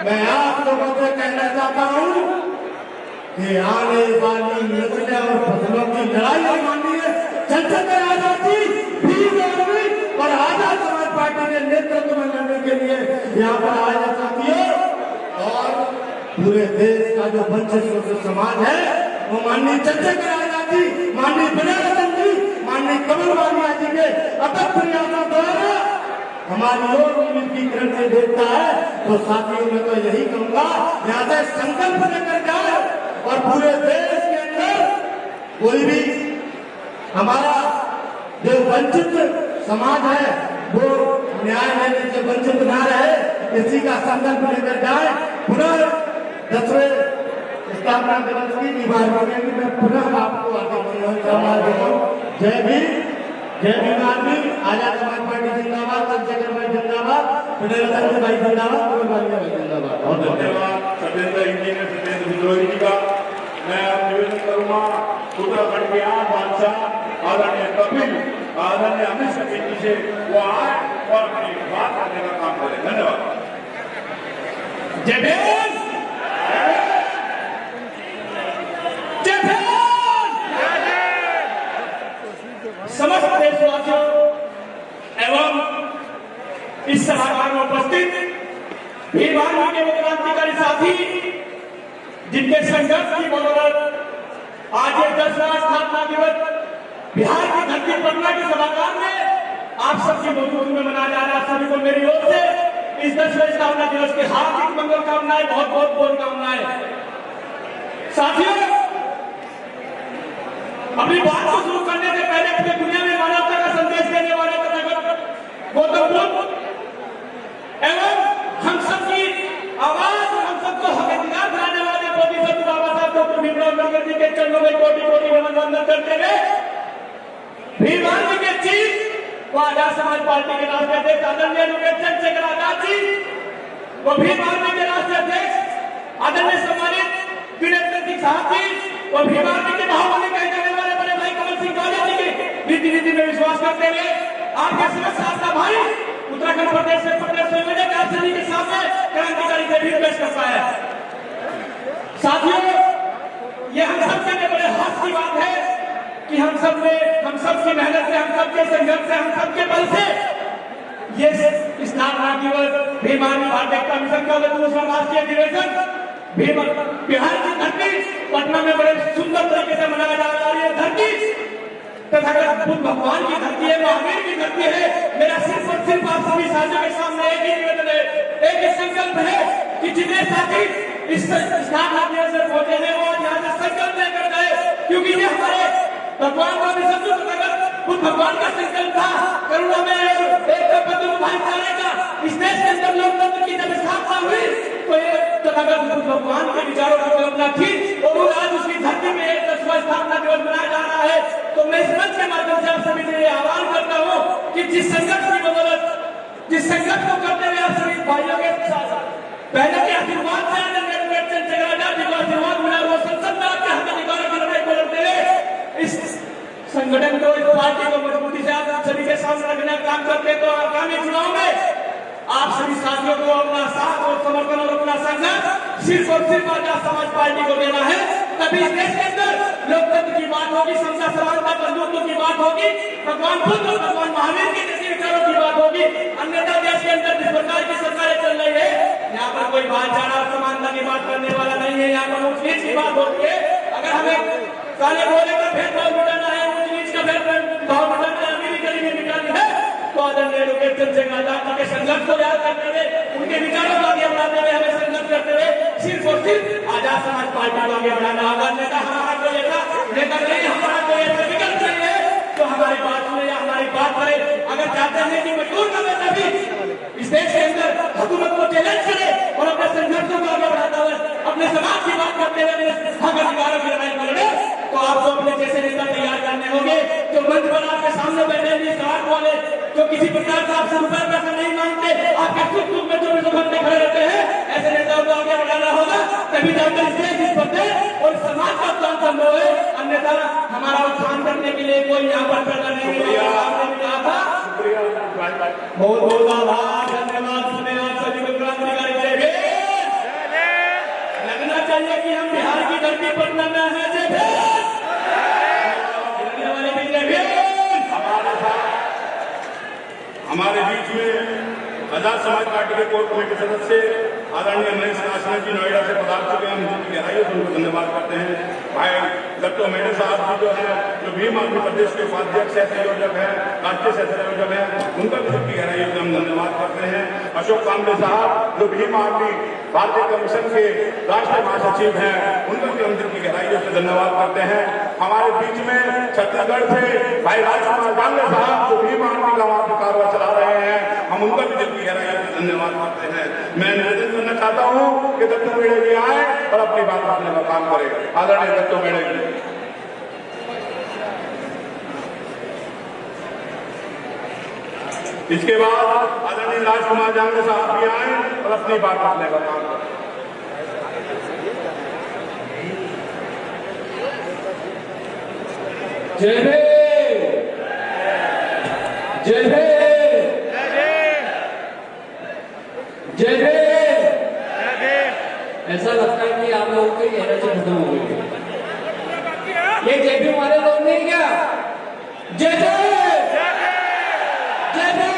मैं आप लोगों से कहना चाहता हूँ कि आने वाली नस्लें और फसलों की लड़ाई और माननीय चंद्रशेखर आजाद जी भीम और आजाद समाज पार्टी के नेतृत्व में लड़ने के लिए यहाँ पर आए हैं साथियों। और पूरे देश का जो वंचित शोषित समाज है वो माननीय चंद्रशेखर आजाद जी, माननीय विनय रतन जी, माननीय कमल वालिया जी के अथक प्रयासों द्वारा हमारी ओर उम्मीद की किरण से देखता है। तो साथियों, मैं तो यही कहूंगा, यहाँ से संकल्प लेकर जाए और पूरे देश के अंदर कोई भी हमारा जो वंचित समाज है वो न्याय लेने से वंचित ना रहे, इसी का संकल्प लेकर जाए। पुनः 10वें स्थापना दिवस की दीवार में मैं पुनः आपको जय भीम, जय भीम आदमी, आजाद समाज पार्टी जिंदाबाद, चंद्रशेखर भाई जिंदाबाद, विनय रतन भाई जिंदाबाद, कमल वालिया भाई जिंदाबाद। बहुत धन्यवाद सत्येंद्र इंजीनियर सत्येंद्र विद्रोही जी का। मैं अब निवेदन करूंगा उत्तराखंड के आम बादशाह आदरणीय कपिल, आदरणीय अमित शकील जी से वो आए और अपनी बात करने का काम करें। धन्यवाद। जय भीम, जय भीम। समस्त देशवासियों एवं इस सभागार में उपस्थित भीम आर्मी के वो क्रांतिकारी साथी जिनके संघर्ष की बदौलत आज ये 10वां स्थापना दिवस बिहार की धरती पटना के सभागार में आप सबकी मौजूदगी में मनाया जा रहा है। सभी को मेरी ओर से इस 10वें स्थापना दिवस की हार्दिक मंगल कामनाएं, बहुत बहुत शुभकामनाएं। साथियों, अपनी बात को शुरू करने से पहले पूरी दुनिया में मानवता का संदेश देने वाले गौतम बुद्ध एवं हम सबकी आवाज, हम सबको हकदार बनाने वाले बोधिसत्व बाबा साहब डॉक्टर भीमराव अम्बेडकर जी के चरणों में कोटि कोटि नमन वंदन करते हुए भीम आर्मी के चीफ व आजाद समाज पार्टी के राष्ट्रीय अध्यक्ष आदरणीय चंद्रशेखर आजाद जी व भीम आर्मी के राष्ट्रीय अध्यक्ष आदरणीय सम्मानित वीरेंद्र सिंह साहब जी व भीम आर्मी के बाहुबली कहे जाने वाले बड़े भाई कमल सिंह वालिया जी के रीति में विश्वास करते हुए आपके समस्त आपका भाई उत्तराखंड प्रदेश से संयोजक आप सभी के सामने क्रांतिकारी जय पेश करता है। साथियों, ये हम सबके लिए बड़े हर्ष की बात है कि हम सब की मेहनत से, हम सबके संघर्ष से, हम सबके बल से ये स्थापना दिवस भीम आर्मी भारतीय एकता मिशन का दूसरा राष्ट्रीय अधिवेशन बिहार की धरती पटना में बड़े सुंदर तरीके से मनाया जा रहा है। ये धरती तथागत बुद्ध भगवान की धरती है, महावीर की धरती है। मेरा सिर्फ और सिर्फ आप सभी साथियों के सामने एक ही निवेदन है, एक ही संकल्प है कि जितने साथी इस स्थापना दिवस से पहुंचे हैं वो यहाँ से संकल्प लेकर गए, क्योंकि ये हमारे भगवान का बुद्ध भगवान का संकल्प था करुणा में एकता बंधु भाईचारे का। इस देश के अंदर लोकतंत्र की जब स्थापना हुई तो ये तथागत बुद्ध भगवान के विचारों की कल्पना थी और आज उसकी धरती में एक 10वां स्थापना दिवस मनाया जा रहा है। तो मैं इस मंच के माध्यम से आप सभी से ये आह्वान करता हूँ कि जिस संघर्ष की बदौलत, जिस संघर्ष को करते हुए आप सभी भाइयों के साथ पहले के आशीर्वाद से आशीर्वाद मिला, वो संसद में आपके हक अधिकारों की लड़ाई को लड़ते हुए इस संगठन को, इस पार्टी को मजबूती से आप सभी के सामने रखने का काम करते तो आगामी चुनाव में आप सभी साथियों को अपना साथ और समर्थन और अपना संघर्ष सिर्फ और सिर्फ आजाद समाज पार्टी को देना है। तभी इस देश के अंदर लोकतंत्र की बात होगी, समता समानता बंधुत्व की बात होगी, भगवान बुद्ध और भगवान महावीर के जैसे विचारों की बात होगी। अन्यथा देश के अंदर जिस प्रकार की सरकारें चल रही है, यहाँ पर कोई भाईचारा और समानता की बात करने वाला नहीं है। यहाँ पर ऊंच नीच की बात होती है। अगर हमें काले भोले का भेदभाव मिटाना है, ऊंच नीच का भेदभाव मिटाना है, अमीरी गरीबी मिटानी है, तो आदरणीय चंद्रशेखर आजाद जी के संघर्ष को याद करते हुए, उनके विचारों को आगे बढ़ाते हुए, हमें संघर्ष करते हुए सिर्फ और सिर्फ आजाद समाज पार्टी को आगे बढ़ाना होगा। नेता हमारा कोई ऐसा नेता नहीं, हमारा कोई ऐसा विकल्प नहीं है तो हमारी बात सुने या हमारी बात करे। अगर चाहते हैं कि मजबूर कर देना भी इस देश के अंदर हुकूमत को चैलेंज करे और अपने संघर्षों को आगे बढ़ाता हुए अपने समाज की बात करते हुए हक अधिकारों की लड़ाई आपको अपने जैसे नेता तैयार करने होंगे जो मंच पर आपके सामने बैठे हैं, सवाल बोले, जो किसी प्रकार से आपसे रुपए पैसा नहीं मांगते, आपके सुख दुख में 24 घंटे खड़े रहते हैं, ऐसे नेताओं को आगे बढ़ाना होगा। तभी जाकर इस देश, इस प्रदेश और समाज का उत्थान संभव है। अन्यथा हमारा उत्थान करने के लिए कोई यहाँ पर पैदा नहीं है। आपने भी कहा था। बहुत बहुत आभार, धन्यवाद, धन्यवाद सभी को क्रांतिकारी जय भीम। लगना चाहिए कि हम बिहार की धरती पर न है। जय भीम। लगने वाले भी जय भीम। हमारे बीच में आजाद समाज पार्टी के कोर कमेटी सदस्य आदरणीय मनीष कासना जी नोएडा से पधार चुके हैं। उनकी गहराइयों से उनको धन्यवाद करते हैं। भाई डॉक्टर मेडे साहब जी जो है, जो भीम आर्मी प्रदेश के उपाध्यक्ष सह संयोजक है, राष्ट्रीय सह संयोजक है, उनका भी सबकी गहराइयों से हम धन्यवाद करते हैं। अशोक कामले साहब जो भीम आर्मी भारतीय कमीशन के राष्ट्रीय महासचिव हैं, उनका भी हम दिल की गहराइयों से धन्यवाद करते हैं। हमारे बीच में छत्तीसगढ़ से भाई राजकुमार कामले साहब जो भीम आर्मी का वहां पर कार्य चला रहे हैं, हम उनका भी दिल की गहराइयों से धन्यवाद करते हैं। मैं निवेदन करना चाहता हूं कि दत्तू मेड़े जी आए और अपनी बात रखने का काम करें। आदरणीय दत्तू मेड़े जी। इसके बाद आदरणीय राजकुमार जांगड़े साहब भी आए और अपनी बात रखने का काम करें। जय भीम। जय भीम। जय भीम। ऐसा लगता है कि आप लोगों की एनर्जी खत्म हो गई है। ये जय भीम वाले लोग नहीं क्या? जय जय जय भीम।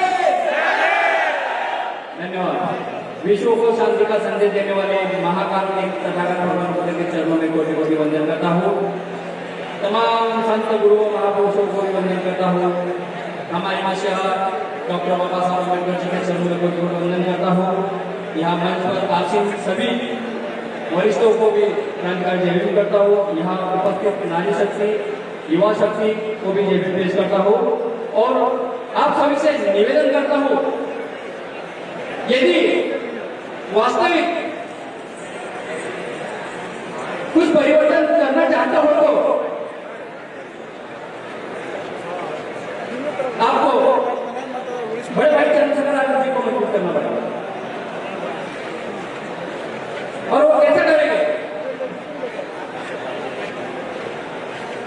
धन्यवाद। विश्व को शांति का संदेश देने वाले महाकारुणिक तथागत भगवान बुद्ध के चरणों में कोटि कोटि वंदन करता हूँ। तमाम संत गुरुओं महापुरुषों को भी वंदन करता हूँ। हमारे माशा डॉक्टर बाबा साहब अम्बेडकर जी के चरणों में कोटि कोटि वंदन करता हूँ। यहाँ मंच पर आसीन सभी वरिष्ठों को भी क्रांतिकारी जय भीम करता हूँ। यहाँ उपस्थित नारी शक्ति, युवा शक्ति को भी जय भीम पेश करता हूँ और आप सभी से निवेदन करता हूँ, यदि वास्तविक कुछ परिवर्तन करना चाहता हो तो आपको बड़े भाई चंद्रशेखर आजाद जी को मजबूत करना पड़ेगा। और वो कैसे करेंगे?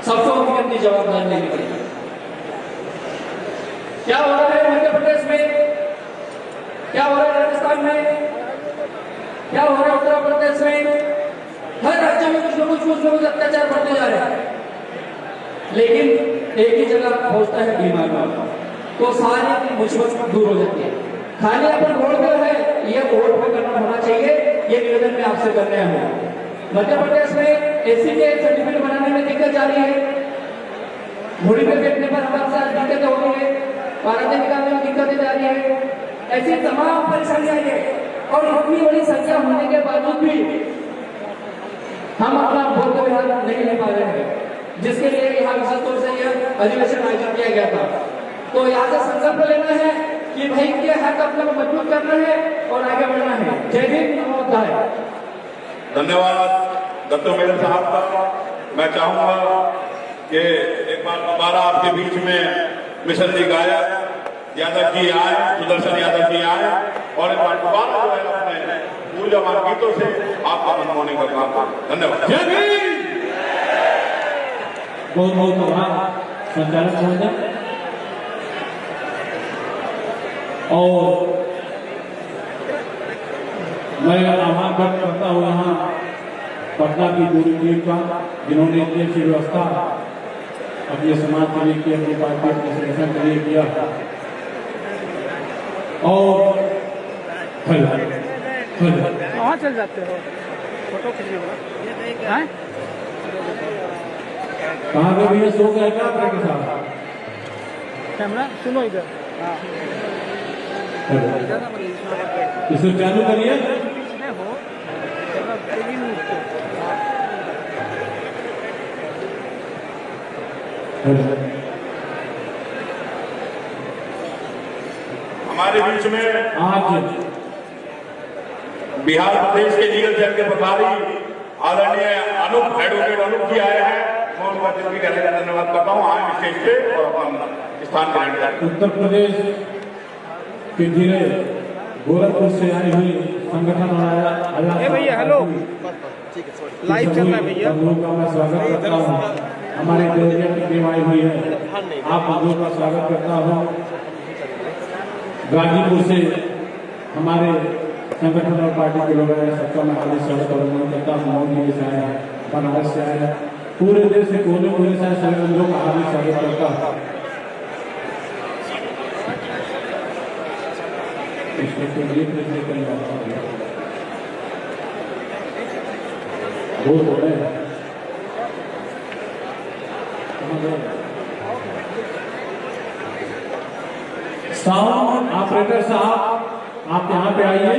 सबको अपनी जवाबदारी लेनी पड़ेगी। क्या हो रहा है मध्य प्रदेश में, क्या हो रहा है राजस्थान में, क्या हो रहा है उत्तर प्रदेश में? हर राज्य में कुछ न कुछ अत्याचार बढ़ते जा रहे हैं, लेकिन एक ही जगह पहुंचता है बीमार, तो सारी मुसीबत दूर हो जाती है। खाली अपन वोट पे है, ये वोट पे करना होना चाहिए। ये निवेदन में आपसे करने हैं। मध्य प्रदेश में एससी के सर्टिफिकेट बनाने में दिक्कत जा रही है, घोड़ी पे बैठने पर हमारे साथ दिक्कतें हो रही है, पारदे निकालने में दिक्कतें जा रही है, ऐसी तमाम परेशानियां हैं। और इतनी बड़ी संख्या होने के बावजूद भी हम अपना वोट का बिहार नहीं ले पा रहे हैं, जिसके लिए यहाँ विशेष तौर से यह अधिवेशन आयोजित किया गया था। तो यहाँ से संकल्प लेना है कि भाई के हक अपने को मजबूत करना है और आगे बढ़ना है। जय भीम, नमो बुद्धाय। धन्यवाद डॉक्टर मेडे साहब का। मैं चाहूंगा कि एक बार दोबारा आपके बीच में मिशन जी गायक यादव जी आए, सुदर्शन यादव जी आए और एक बार दोबारा जो है अपने मूल्यवान गीतों से आपका मनमोहने का काम करें। धन्यवाद। जय भीम। बहुत बहुत आभार संचालक महोदय। और मैं आभार व्यक्त करता हूँ यहाँ पटना की पूरी टीम का, जिन्होंने इतनी अच्छी व्यवस्था अपने समाज के लिए की, अपनी पार्टी, अपने संगठन के लिए किया। और कहाँ चल जाते हो? फोटो खींचिए। कहाँ पे भैया सो गया क्या आपके साथ? कैमरा सुनो इधर। हाँ इसे चालू करिए। हमारे बीच में आज बिहार प्रदेश के लीगल सेल के प्रभारी आदरणीय एडवोकेट अनूप जी आए हैं। मैं उनका दिल भी कहने का धन्यवाद करता हूँ आज स्टेज पे और अपना स्थान ग्रहण करें। उत्तर प्रदेश के जिले गोरखपुर से आई हुई संगठन भैया हेलो लाइव चल रहा है भैया। हम लोग का मैं स्वागत करता हूँ। हमारे देवरिया की टीम आई हुई है, आप लोगों का स्वागत करता हूँ। गाजीपुर से हमारे संगठन और पार्टी के लोग आए, सबका मैं हार्दिक स्वागत और अभिनंदन करता हूँ। मऊ से आए हैं, बनारस से आए हैं, पूरे देश से कोने कोने से सभी लोगों का हार्दिक स्वागत करता हूँ। बोल रहे हैं साउंड ऑपरेटर साहब, आप यहाँ पे आइए।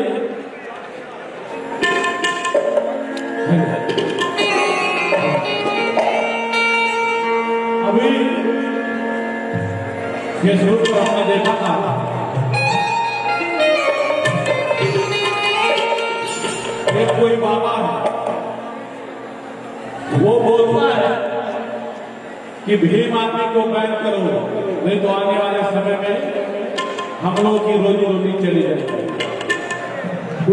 अभी फेसबुक पर हमने देखा था एक कोई बाबा है, वो बोलता है कि भीम आदमी को बैन करो, नहीं तो आने वाले समय में हम लोगों की रोजी रोटी चली जाएगी।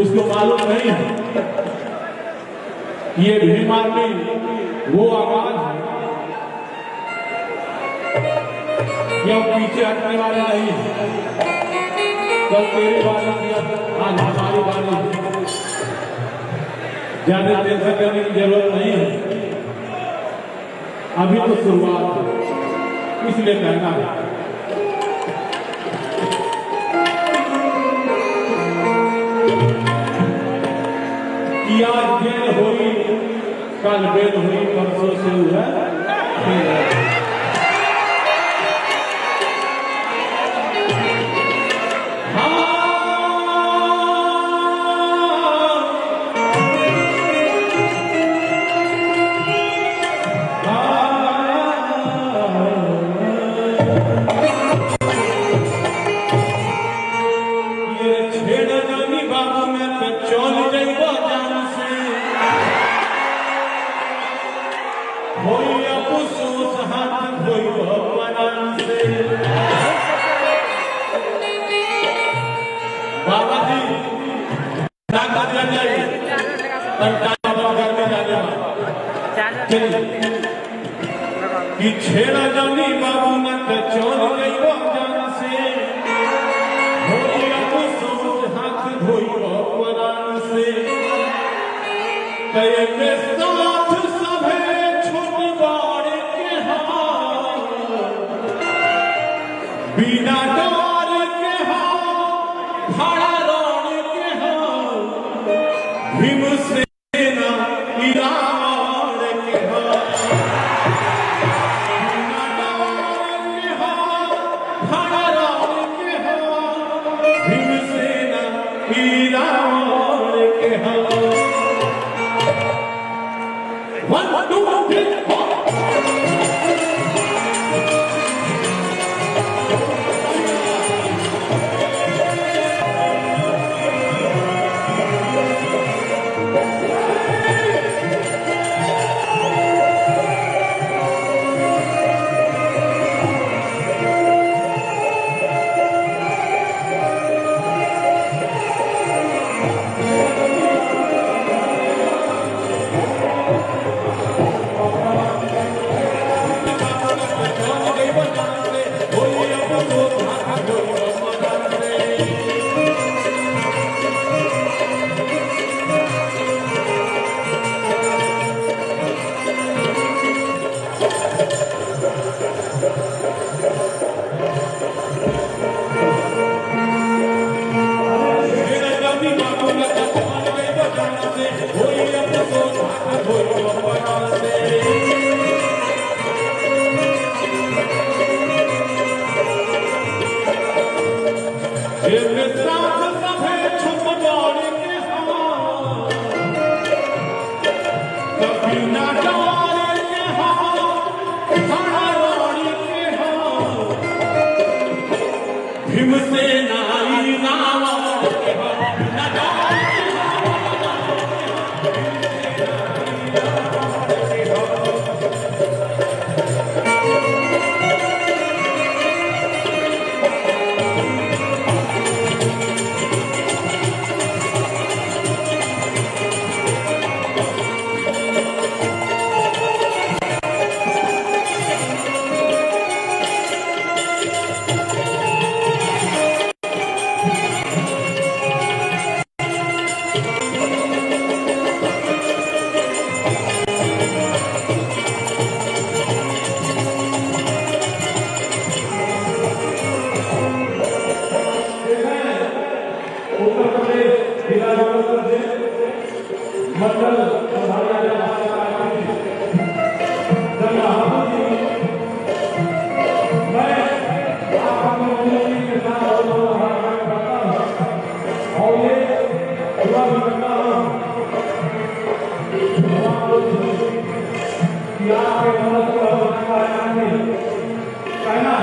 उसको मालूम नहीं है ये भीम आदमी वो आवाज है ये पीछे हटने वाले नहीं है। कल तेरी बारी थी, आज हमारी बारी। ज्यादा टेंशन करने की जरूरत नहीं है, अभी तो शुरुआत है, इसलिए कहना है कि आज जेल हुई, कल बेल हुई, परसों से हुआ बाबा जी कि छेड़ा जानी बाबू न चोर गई वो जान से, हो गया तो सोच हाथ धोई वो पुराण से, कहे में साथ सभे छोटी बाड़ के हाथ, बिना डर के हाथ भाड़ा रोड के हाथ, भीमसेना इरान के हाथ, बिना डर के हाथ भाड़ा रोड के हाथ, भीमसेना इरान के हाथ। 1 2 3 4 भीमसेना मंडल संभालिया मैं आप के साथ और ये दुआ भी करता हूँ कि आपके कहना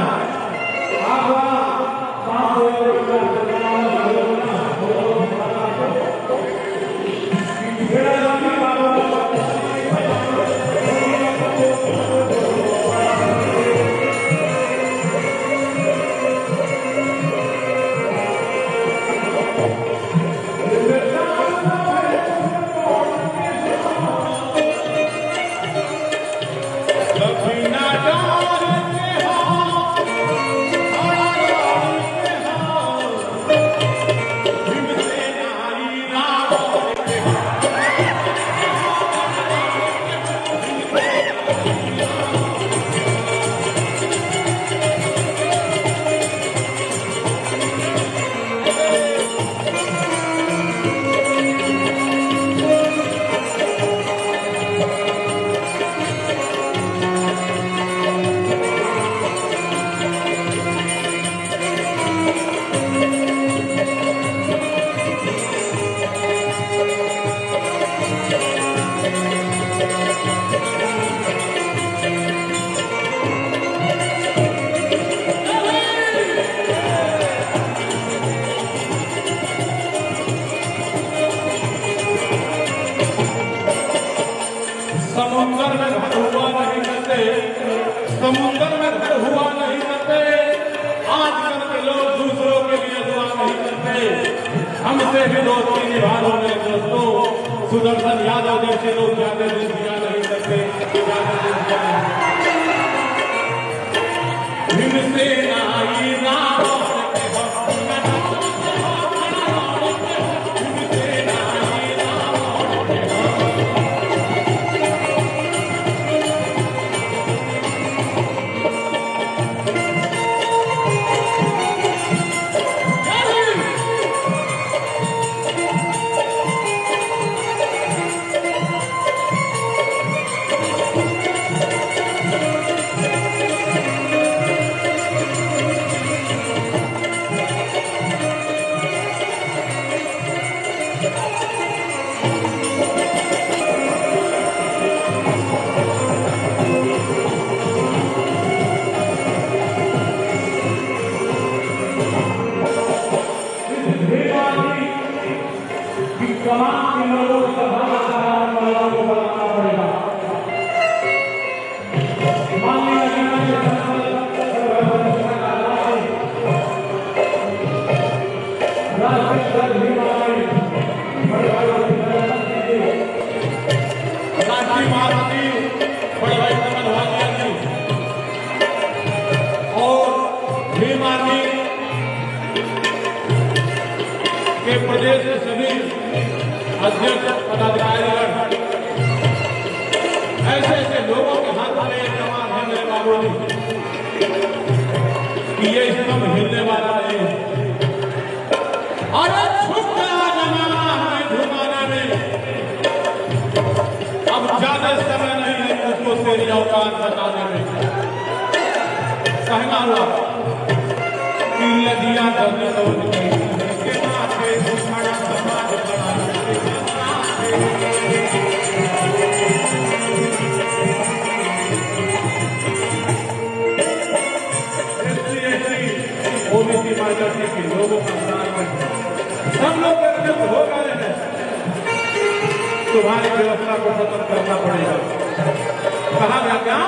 समुंदर में घर हुआ नहीं करते, समुंदर में घर हुआ नहीं करते, आजकल के लोग दूसरों के लिए दुआ नहीं करते। हमसे भी दोस्ती निभा लो मेरे दोस्तों, सुदर्शन यादव जैसे लोग ज्यादा दिन दिया नहीं करते, भीमसेन आई राम तमाम लोगों को बनाना पड़ेगा। और भीमानी के प्रदेश के सभी अध्यक्ष पदाधिकारीगण ऐसे ऐसे लोगों के हाथ में एक कमान है मेरे बाबूजी कि ये स्तंभ हिलने वाला नहीं है। अरे छुपना जमाना है घुमाने में, अब ज्यादा समय नहीं है उसको तेरी औकात बताने में। कहना हुआ कि नदियां दर्द तो के माथे उठाना समाज बड़ा ओबीसी माइनॉरिटी के लोगों का सब लोग होगा नहीं, तुम्हारी व्यवस्था को खत्म करना पड़ेगा। कहा गया क्या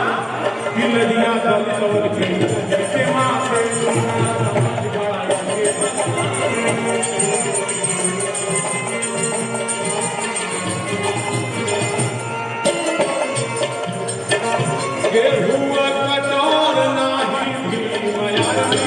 कि नदियां दलित के माथे गेहूं कटोर नाही भीमयारी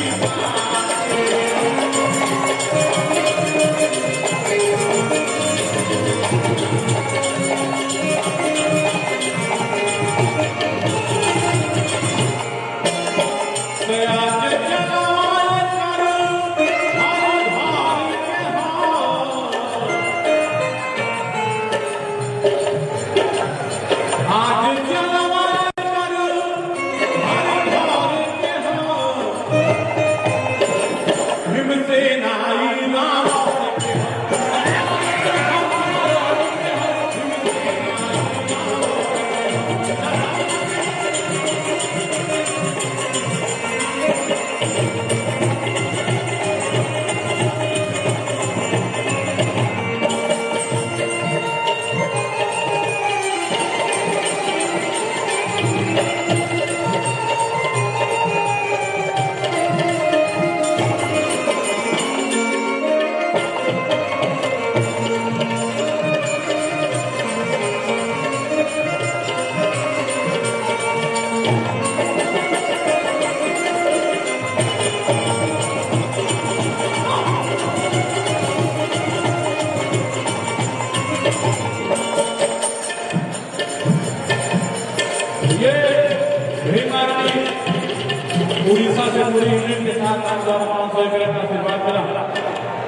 उड़ीसा से पूरी यूनिट के साथ 5,500 एकड़ का आशीर्वाद मिला।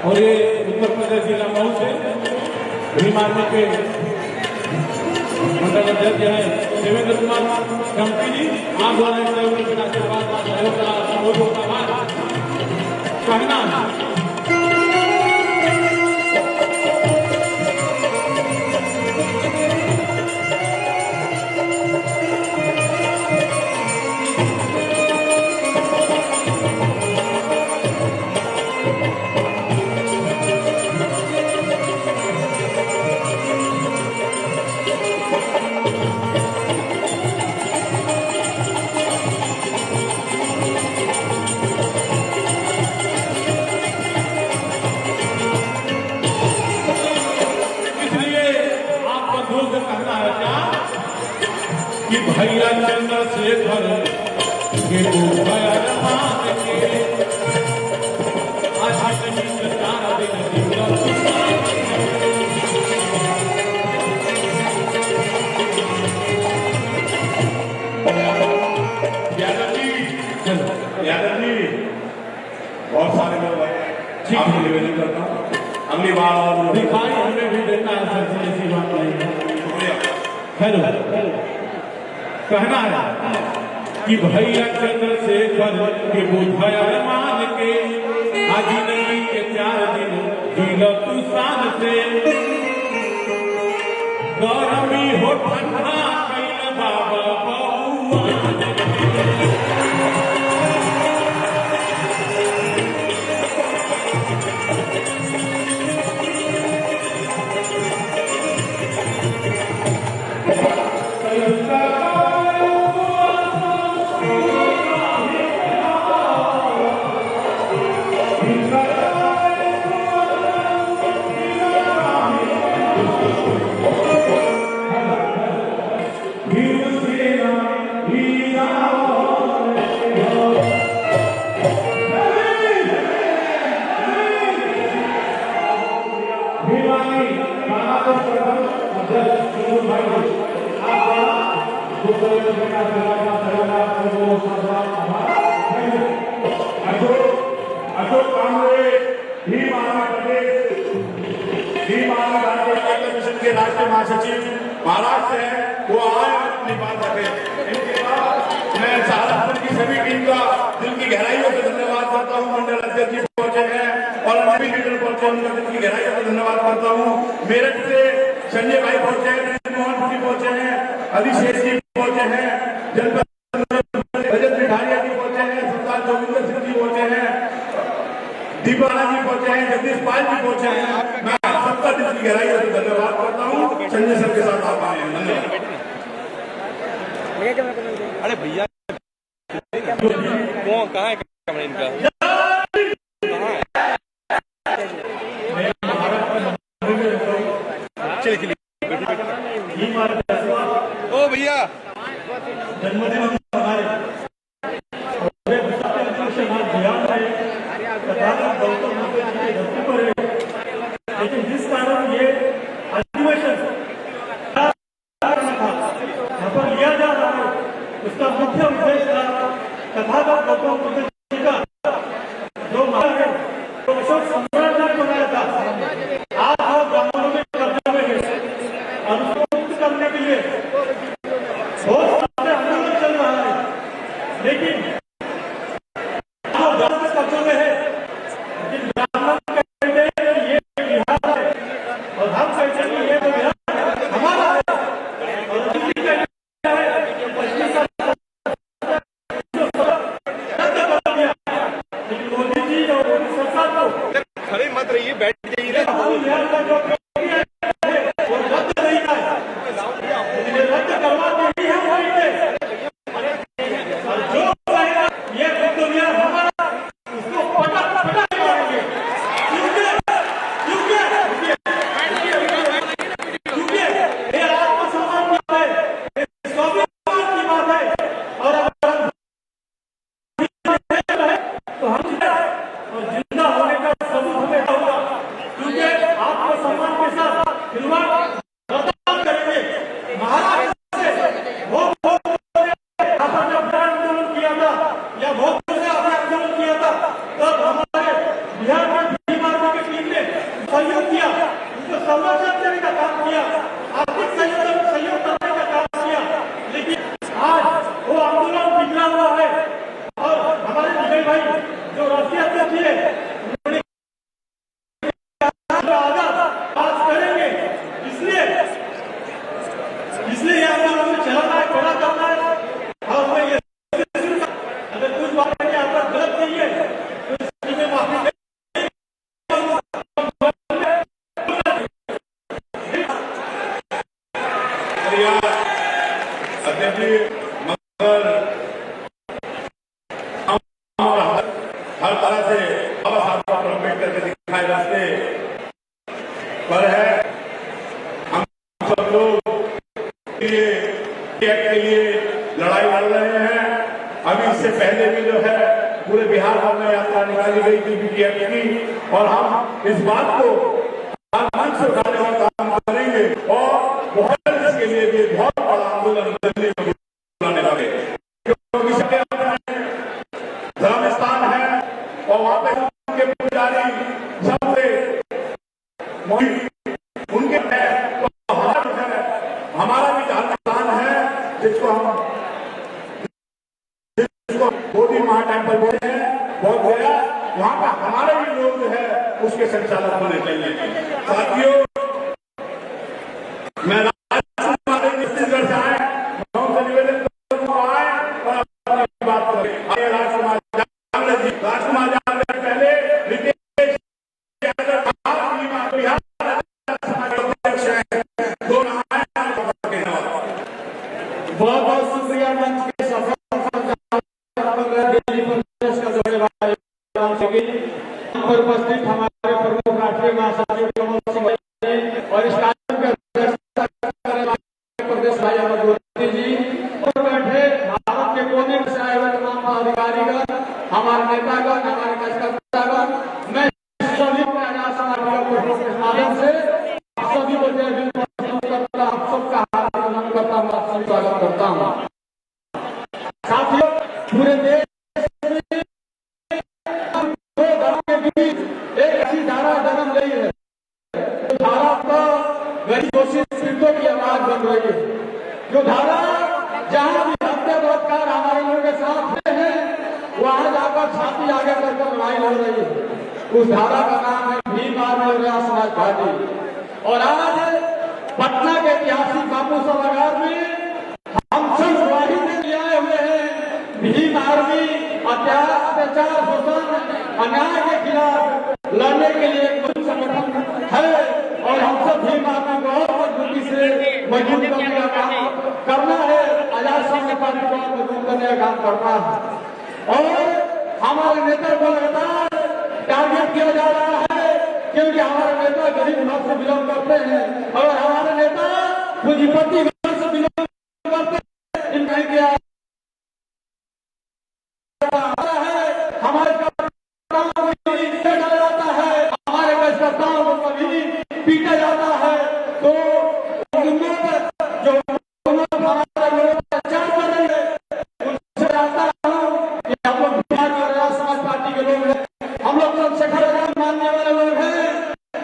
और ये उत्तर प्रदेश जिला मऊ से भीम आर्मी के मंडल अध्यक्ष हैं देवेंद्र कुमार कंपनी जी, आप द्वारा के आशीर्वाद का सहयोग का बहुत आभार कहना है। कि भैया चंद्रशेखर के भैया रमान के आज नहीं तारा दिन यादव जी बहुत सारे लोग हैं, आपको निवेदन करता हूँ अगली बार और दिखाई हमें भी देना है सर जी, ऐसी बात नहीं है। हेलो कहना है कि भैया चंद्रशेखर के बुधया मान के आज नहीं के 4 दिन जिला तुसान से गर्मी हो ठंडा कैल बाबा बउआ अशोक कांबळे भीम आर्मी मिशन के राष्ट्रीय महासचिव महाराष्ट्र से हैं, वो आए अपनी बात रखे। इनके बाद मैं सहारनपुर की सभी टीम का दिल की गहराइयों से धन्यवाद करता हूँ। मंडल अध्यक्ष जी पहुंचे हैं और सभी लीडर पहुंचे, उनका दिल की गहराइयों से धन्यवाद करता हूँ। मेरठ से संजय भाई पहुंचे हैं, मोहन जी पहुंचे हैं, अभिषेक जी पहुंचे हैं, जनपद रजत मिठारिया जी पहुंचे हैं, सरदार जोगिंदर सिंह जी पहुंचे हैं, दीपाना जी पहुंचे हैं, जगदीश पाल जी पहुंचे हैं। मैं सबका दिल की गहराइयों से धन्यवाद करता हूँ। संजय सर के साथ आप आए हैं, धन्यवाद। अरे भैया कौन कहाँ है कैमरा इनका? चलिए चलिए ओ भैया जन्मदिन लेकिन जिस कारण ये अधिवेशन लिया जा रहा है उसका मुख्य उद्देश्य था तथागत गौतम बुद्ध जी का जो महान है तो अशोक सम्राट ने बनाया था, आज वो ब्राह्मणों के कब्जे में है और उसको मुक्त करने के लिए बहुत सारे आंदोलन चल रहा है। लेकिन जो ब्राह्मण कब्जे में है, लेकिन ब्राह्मण कहते हैं कि ये बिहार है और हम कहते हैं कि ये तो बिहार हमारा है और दिल्ली कहते हैं कि पश्चिम का मोदी जी और मोदी सरकार को खड़े मत रहिए, बैठ जाइए। बिहार का जो वो रद्द नहीं है, रद्द करवा देनी है वहीं पे और जो कहेगा ये बुद्ध बिहार हमारा उसको पटा मारेंगे। क्योंकि शुक्रिया अध्यक्ष जी, मगर हर तरह से बाबा साहब अम्बेडकर के दिखाए रास्ते पर है। हम सब लोग के लिए लड़ाई लड़ रहे हैं। अभी इससे पहले भी जो है पूरे बिहार भर में यात्रा निकाली गई थी बीटीएफ की, और हम इस बात को मंच से उठाने का काम करेंगे और बहुत इसके लिए भी बहुत बड़ा आंदोलन दिल्ली में बुलाने लगे, क्योंकि धर्म स्थान है और वहां पे उनके पुजारी सबसे उनके है, तो हमारा भी धर्म स्थान है जिसको मोदी महा टेम्पल बोलते हैं, बहुत गया वहां पर हमारे भी लोग जो है उसके संचालक होने चाहिए। साथियों, मैं छत्तीसगढ़ से आए, मैं उनसे निवेदन करूंगा आए और अपनी बात करें। राजकुमार पहले रितेश बिहार अध्यक्ष है, दोनों बहुत बहुत शुक्रिया मंच के सफल दिल्ली प्रदेश का पर उपस्थित हमारे प्रमुख राष्ट्रीय महासचिव कमल सिंह और इस कार्यक्रम के अध्यक्षता करने वाले प्रदेश भाई अहमद गोरखी जी और बैठे भारत के कोने से आए हुए तमाम पदाधिकारीगण, हमारे नेतागण, हमारे कार्यकर्तागण, मैं सभी को आजाद समाज के माध्यम से सभी को जय भीम करता, आप सबका हार्दिक नमन करता हूँ, आप सभी स्वागत करता हूँ। साथियों, पूरे देश जन्म गई है, जो धारा को गरीब घोषित पीड़ितों की आवाज बन रही है, जो धारा जहां भी हत्या बलात्कार हमारे लोगों के साथ हैं वहां जाकर छाती आगे करके लड़ाई लड़ रही है। उस धारा का नाम है भीम आर्मी और समाज पार्टी। और आज पटना के ऐतिहासिक बापू सभागार में हम सब गवाही देने आए हुए हैं। भीम आर्मी अत्याचार, शोषण, अन्याय के खिलाफ लड़ने के लिए एक संगठन है और हम सब भीम आर्मी को और मजबूती से मजबूत करने का काम करना है, आजाद समाज पार्टी को मजबूत करने का काम करना है। और हमारे नेता को लगातार टारगेट किया जा रहा है, क्योंकि हमारे नेता गरीब वर्ग से बिलोंग करते हैं और हमारे नेता पूंजीपति वर्ग से बिलोंग करते हैं। इनका क्या हमारे जाता है, हमारे कार्यकर्ताओं को कभी पीटा जाता है, तो जो हमारे लोग अत्याचार कर रहे हैं उनसे चाहता हूँ कि हम लोग बिहार में आजाद समाज पार्टी के लोग हैं, हम लोग चंद्रशेखर आजाद मानने वाले लोग हैं,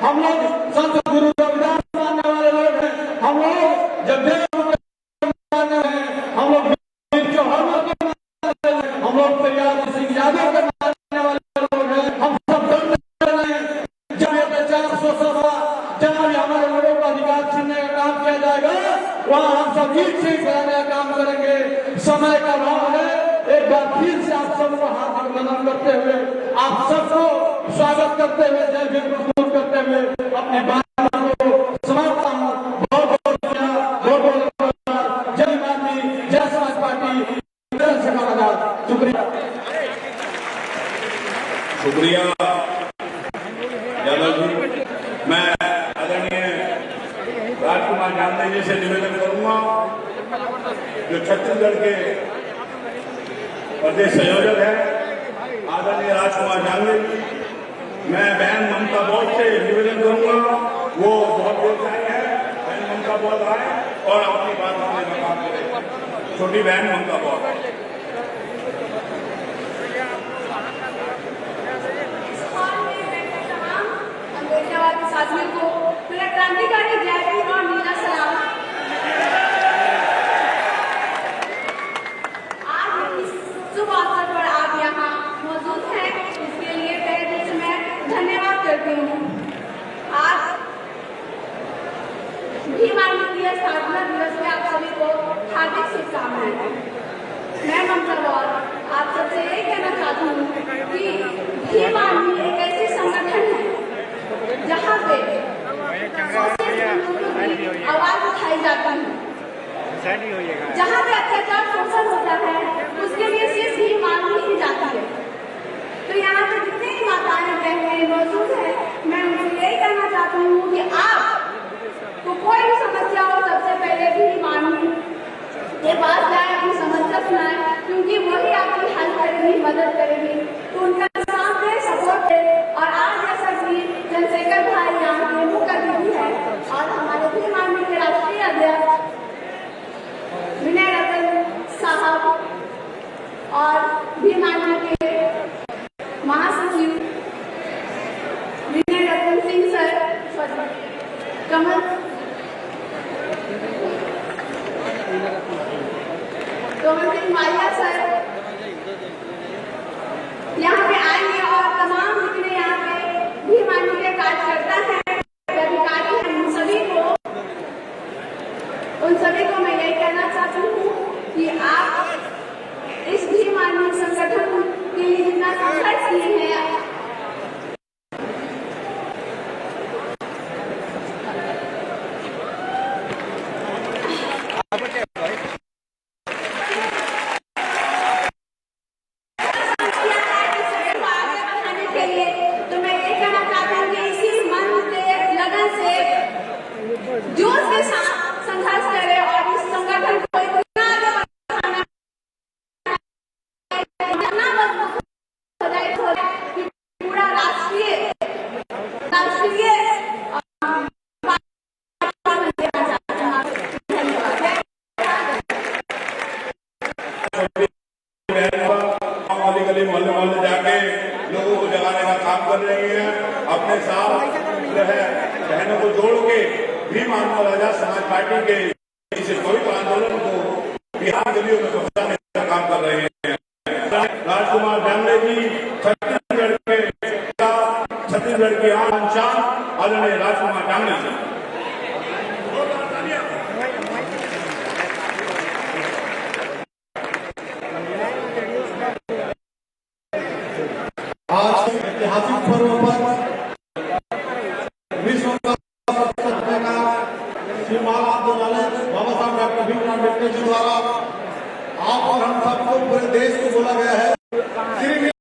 हम लोग संत गुरु रविदास मानने वाले लोग हैं, हम लोग जगदेव मानने वाले हैं, हम लोग हम लोग प्रयाग सिंह यादव के मानने वाले लोग हैं। हम सब जब अत्याचार शोषण जहाँ भी हमारे लोगों का अधिकार छीनने का काम किया जाएगा वहाँ हम सब जीत से कराने का काम करेंगे। समय का अभाव है, एक बार फिर से आप सबको हार्दिक नमन करते हुए, आप सबको स्वागत करते हुए, जय भीम प्रस्तुत करते हुए अपनी बात को समाप्त हूँ। बहुत बहुत जय माती, जय समाज पार्टी, शुक्रिया यादव जी। मैं आदरणीय राजकुमार जानते जी से निवेदन करूंगा, जो छत्तीसगढ़ के प्रदेश संयोजक है, आदरणीय राजकुमार जानते जी। मैं बहन ममता बौद्ध से निवेदन करूंगा, वो बहुत देर से आई है, बहन ममता बौद्ध आए और अपनी बात रखने का काम करें। छोटी बहन ममता बौद्ध। साथियों को मेरा क्रांतिकारी जय भीम और नीला सलाम। आज इस शुभ अवसर पर आप यहाँ मौजूद हैं, इसके लिए तहे दिल से मैं धन्यवाद करती हूँ। आज भीम आर्मी की स्थापना दिवस में आप सभी को हार्दिक शुभकामनाएं। मैं ममता बौद्ध आप सबसे यही कहना चाहती हूँ कि भीम आर्मी एक ऐसी संगठन है जहाँ पे आवाज उठाई जाती है। जहाँ पे अत्याचार शोषण होता है उसके लिए सिर्फ भी मांगी ही जाती है। तो यहाँ पे जितनी भी माताएं बहनें मौजूद है, मैं उनसे यही कहना चाहती हूँ कि आप तो कोई भी समस्या हो सबसे पहले भी मांगी के पास जाए, अपनी समस्या सुनाए, क्योंकि वही आपकी हेल्प करेगी, मदद करेगी। तो उनका साथ दे, सपोर्ट दे। और आज जैसा कि चंद्रशेखर भाई यहाँ के मुख्य अतिथि है और हमारे भी माननीय के राष्ट्रीय अध्यक्ष विनय रतन साहब और भी माननीय के महासचिव विनय रतन सिंह सर, कमल सिंह मालिया सर यहाँ पे आएंगे और तमाम जितने यहाँ पे भी माननीय कार्यकर्ता हैं, अधिकारी हैं, उन सभी को मैं यही कहना चाहती हूँ कि आप इस भी माननीय संगठन के लिए जितना संघर्ष किए हैं, जोश के साथ संघर्ष करें और इस संगठन को इतना आगे बढ़ाना इतना मजबूत हो जाए कि पूरा राष्ट्रीय गली मोहल्ले मोहल्ले जाके लोगों को जगाने का काम कर रही है। अपने साथ जो है बहनों को जोड़ के भी मानव राजा समाज पार्टी के इस कोई आंदोलन को बिहार गलियों में पहुंचाने का काम कर रहे हैं। राजकुमार डांगरे जी छत्तीसगढ़ के आन शान आदरणीय राजकुमार डांगरे जी। आज ऐतिहासिक पर्व पर विश्व का सीमांत आंदोलन बाबा साहब डॉक्टर भीमराव अम्बेडकर जी द्वारा आप और हम सबको पूरे देश को बोला गया है।